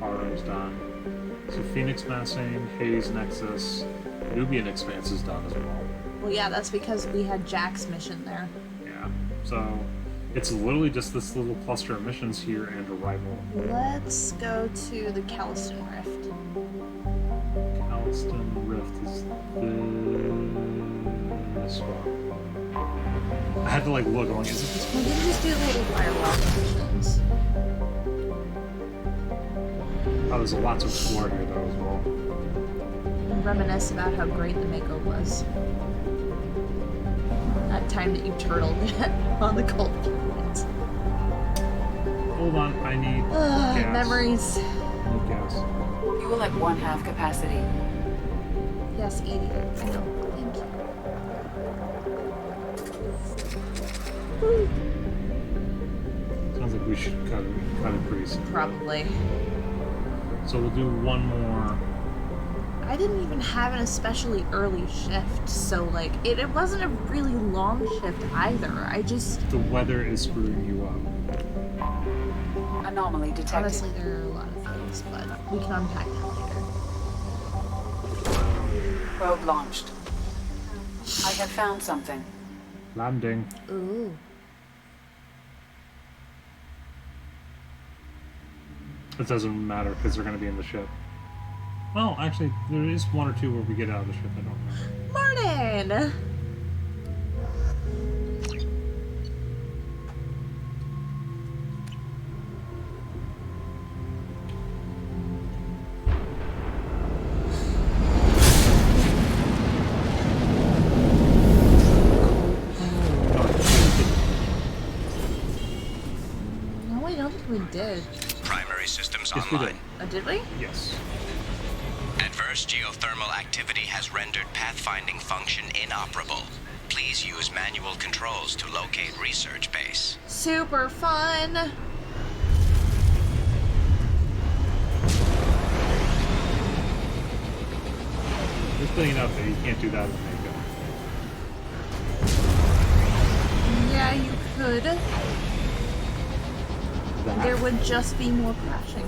Arm's done. So Phoenix Massing, Hades Nexus, Nubian Expanse is done as well. Well, yeah, that's because we had Jack's mission there. Yeah, so it's literally just this little cluster of missions here and Arrival. Let's go to the Calliston Rift. Calliston Rift is this one. I had to like look, I'm like, is it this We can just do the little Firewalker missions. one? Oh, there's a lot to explore here though as well. And reminisce about how great the Mako was. That time that you turtled on the cold planet. Hold on, I need gas. Memories. I need gas. Fuel at 1/2 capacity. Yes, Edie. I know. Thank you. Sounds like we should cut it pretty soon. Probably. So we'll do one more. I didn't even have an especially early shift, so like it wasn't a really long shift either. I just The weather is screwing you up. Anomaly detected. honestly there are a lot of things, but we can unpack that later. Probe launched. I have found something. Landing. Ooh. It doesn't matter because they're going to be in the ship. Well, actually, there is one or two where we get out of the ship. I don't remember. Morning! No, I don't think we did. Primary systems Yes, we online. did. Did we? Yes. Adverse geothermal activity has rendered pathfinding function inoperable. Please use manual controls to locate research base. Super fun! Just putting it out there, you can't do that with Mako. Yeah, you could. There would just be more crashing.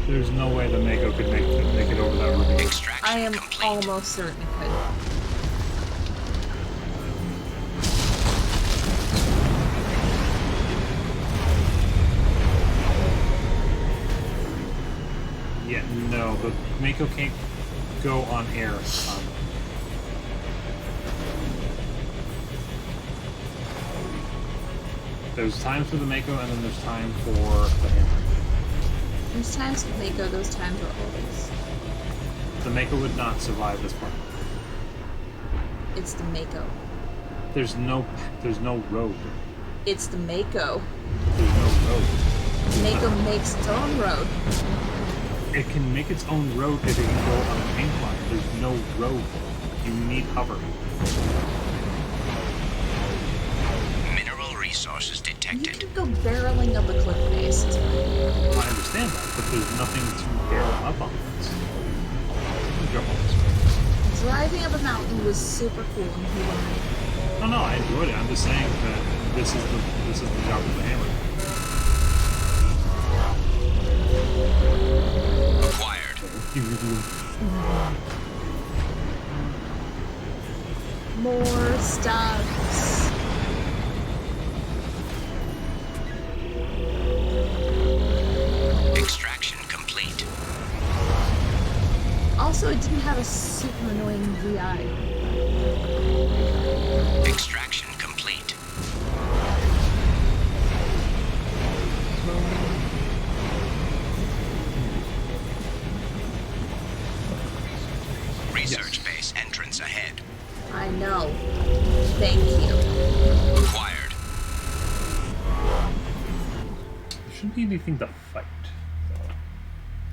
There's no way the Mako could make it over that ravine. Extraction I am complete. almost certain it could. Yeah, no, but Mako can't go on air. There's times for the Mako, and then there's time for the hammer. There's times for Mako, those times are always. The Mako would not survive this part. It's the Mako. There's no road. It's the Mako. There's no road. Mako makes its own road. It can make its own road if it can go on an incline. There's no road. You need hover. Mineral resources You detected. can go barreling up a cliff face. I understand that, but there's nothing to barrel up on this. Go on this way. Driving up a mountain was super cool and he wanted. Oh no, I enjoyed it. I'm just saying that this is the job of the hammer. Acquired. More stuffs. Extraction complete. Also, it didn't have a super annoying VI. Extraction complete. Research base entrance ahead. I know. Thank you. Acquired. There shouldn't be anything to fight.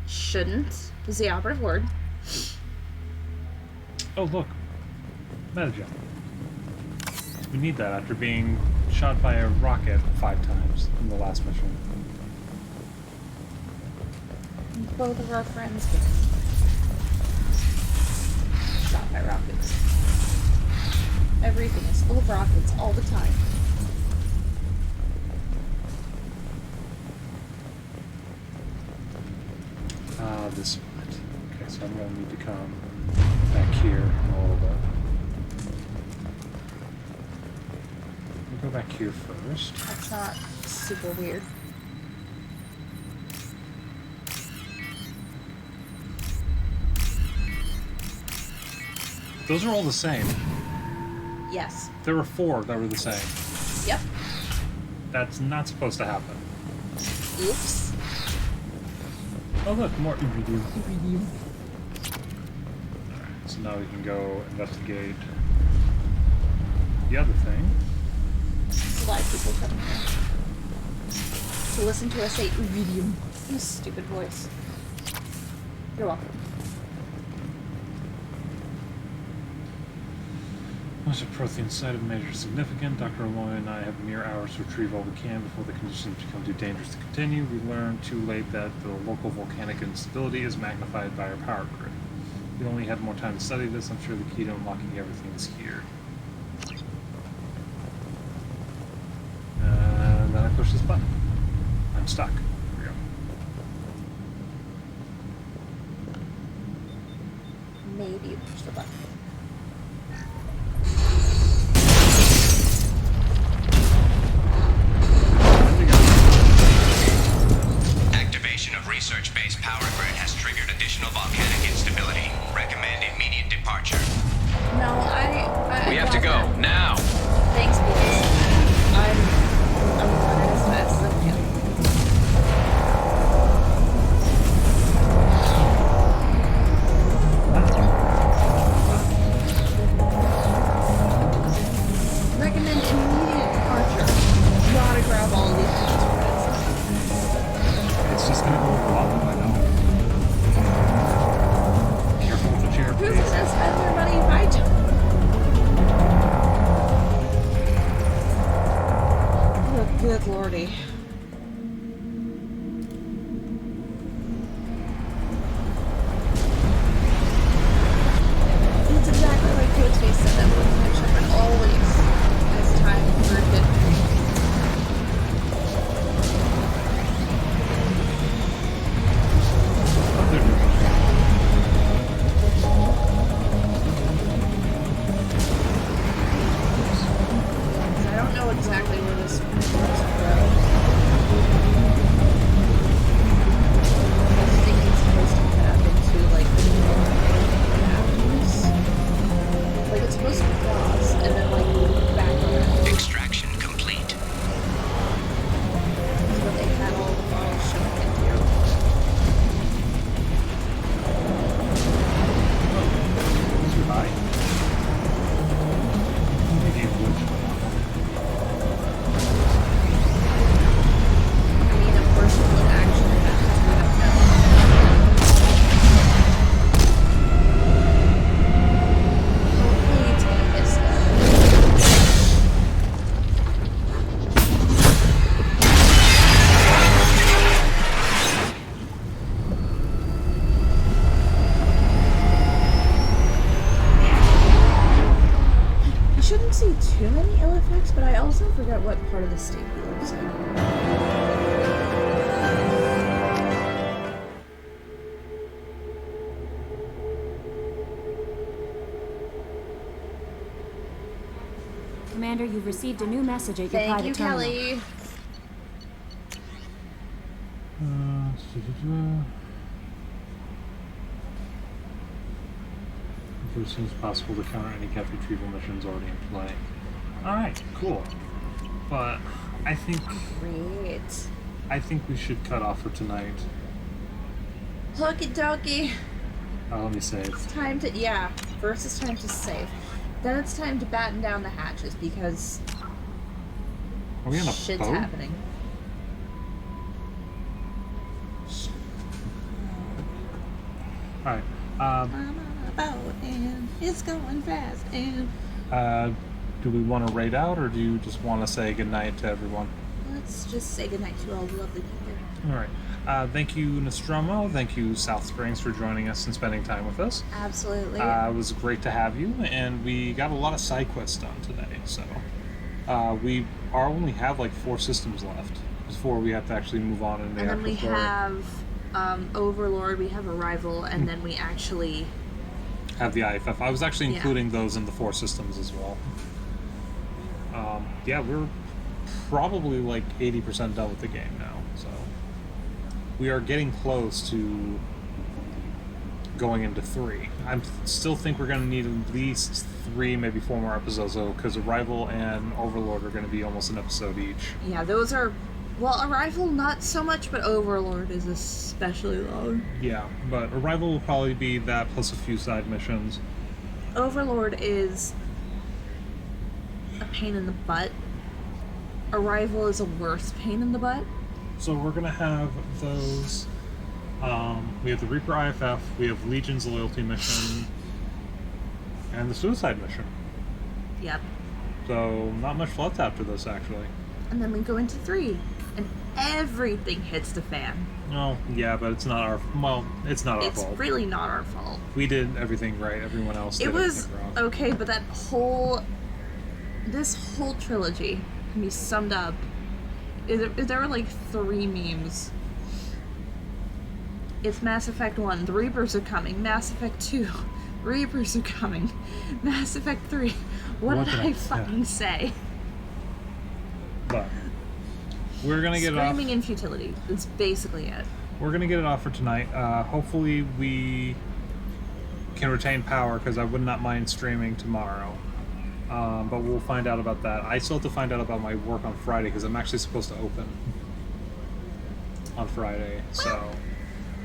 Shouldn't is the operative word. Oh look, Metagel. We need that after being shot by a rocket 5 times in the last mission. Both of our friends get shot by rockets. Everything is full of rockets all the time. This spot. Okay, so I'm gonna need to come back here a little bit. We'll go back here first. That's not super weird. Those are all the same. Yes. There were 4 that were the same. Yep. That's not supposed to happen. Oops. Oh look, more Iridium. Alright, so now we can go investigate the other thing. There's a lot of people coming here to listen to us say Iridium. You stupid voice. You're welcome. Once a protein site of major significance, Dr. Aloy and I have mere hours to retrieve all we can before the conditions become too dangerous to continue. We learned too late that the local volcanic instability is magnified by our power grid. If we only had more time to study this, I'm sure the key to unlocking everything is here. And then I push this button. I'm stuck. Here we go. Maybe you push the button. Activation of research base power grid has triggered additional volcanic instability. Recommend immediate departure. No, We have to go, now! Thanks, boys. I'm running as fast as I can. Recommend immediate departure. Gotta grab all of these things. It's just gonna go wrong, I know. Careful with the chair, Who's please. gonna spend their money if I don't? Oh, good lordy. It's exactly like Coach Face said that one picture, but always has time for a good thing. Oh, there we go. I don't know exactly where this road. part of the state he lives in. Commander, you've received a new message at your Thank private you, terminal. Kelly. If it seems possible to counter any cat retrieval missions already in play. Alright, cool. But I think Great. we should cut off for tonight. Hooky dokey. Let me save. It's time to, yeah. First it's time to save. Then it's time to batten down the hatches because Are we on a shit's boat? happening. Alright. I'm on a boat and it's going fast and Do we want to raid out, or do you just want to say goodnight to everyone? let's just say goodnight to all the lovely people. Alright. Thank you, Nostromo. Thank you, South Springs, for joining us and spending time with us. Absolutely. It was great to have you, and we got a lot of side quests done today, so we only have like 4 systems left before we have to actually move on in the and then actual we story. have Overlord, we have Arrival, and then we actually Have the IFF. I was actually Yeah. including those in the 4 systems as well. Yeah, we're probably like 80% done with the game now, so we are getting close to going into 3. I still think we're going to need at least 3, maybe 4 more episodes, though, because Arrival and Overlord are going to be almost an episode each. yeah, those are well, Arrival not so much, but Overlord is especially long. Yeah, but Arrival will probably be that plus a few side missions. Overlord is a pain in the butt. Arrival is a worse pain in the butt. So we're going to have those. We have the Reaper IFF, we have Legion's loyalty mission, and the suicide mission. Yep. So not much left after this, actually. And then we go into 3, and everything hits the fan. Oh, yeah, but it's not our... Well, it's not our It's fault. really not our fault. We did everything right. Everyone else did It was everything wrong. okay, but this whole trilogy can be summed up. There were like 3 memes. It's Mass Effect 1, the Reapers are coming. Mass Effect 2, Reapers are coming. Mass Effect 3, what did I fucking say? But we're gonna get it off. Screaming in futility. That's basically it. We're gonna get it off for tonight. Hopefully we can retain power, because I would not mind streaming tomorrow. But we'll find out about that. I still have to find out about my work on Friday, because I'm actually supposed to open on Friday, so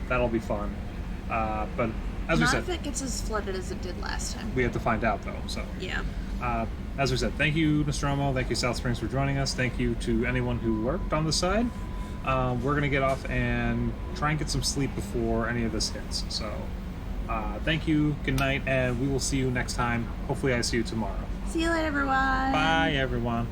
that'll be fun. But as we Not said, if it gets as flooded as it did last time. we have to find out, though. So Yeah. as we said, thank you, Nostromo. Thank you, South Springs, for joining us. Thank you to anyone who lurked on the side. We're gonna get off and try and get some sleep before any of this hits. So thank you, good night, and we will see you next time. Hopefully I see you tomorrow. See you later, everyone. Bye, everyone.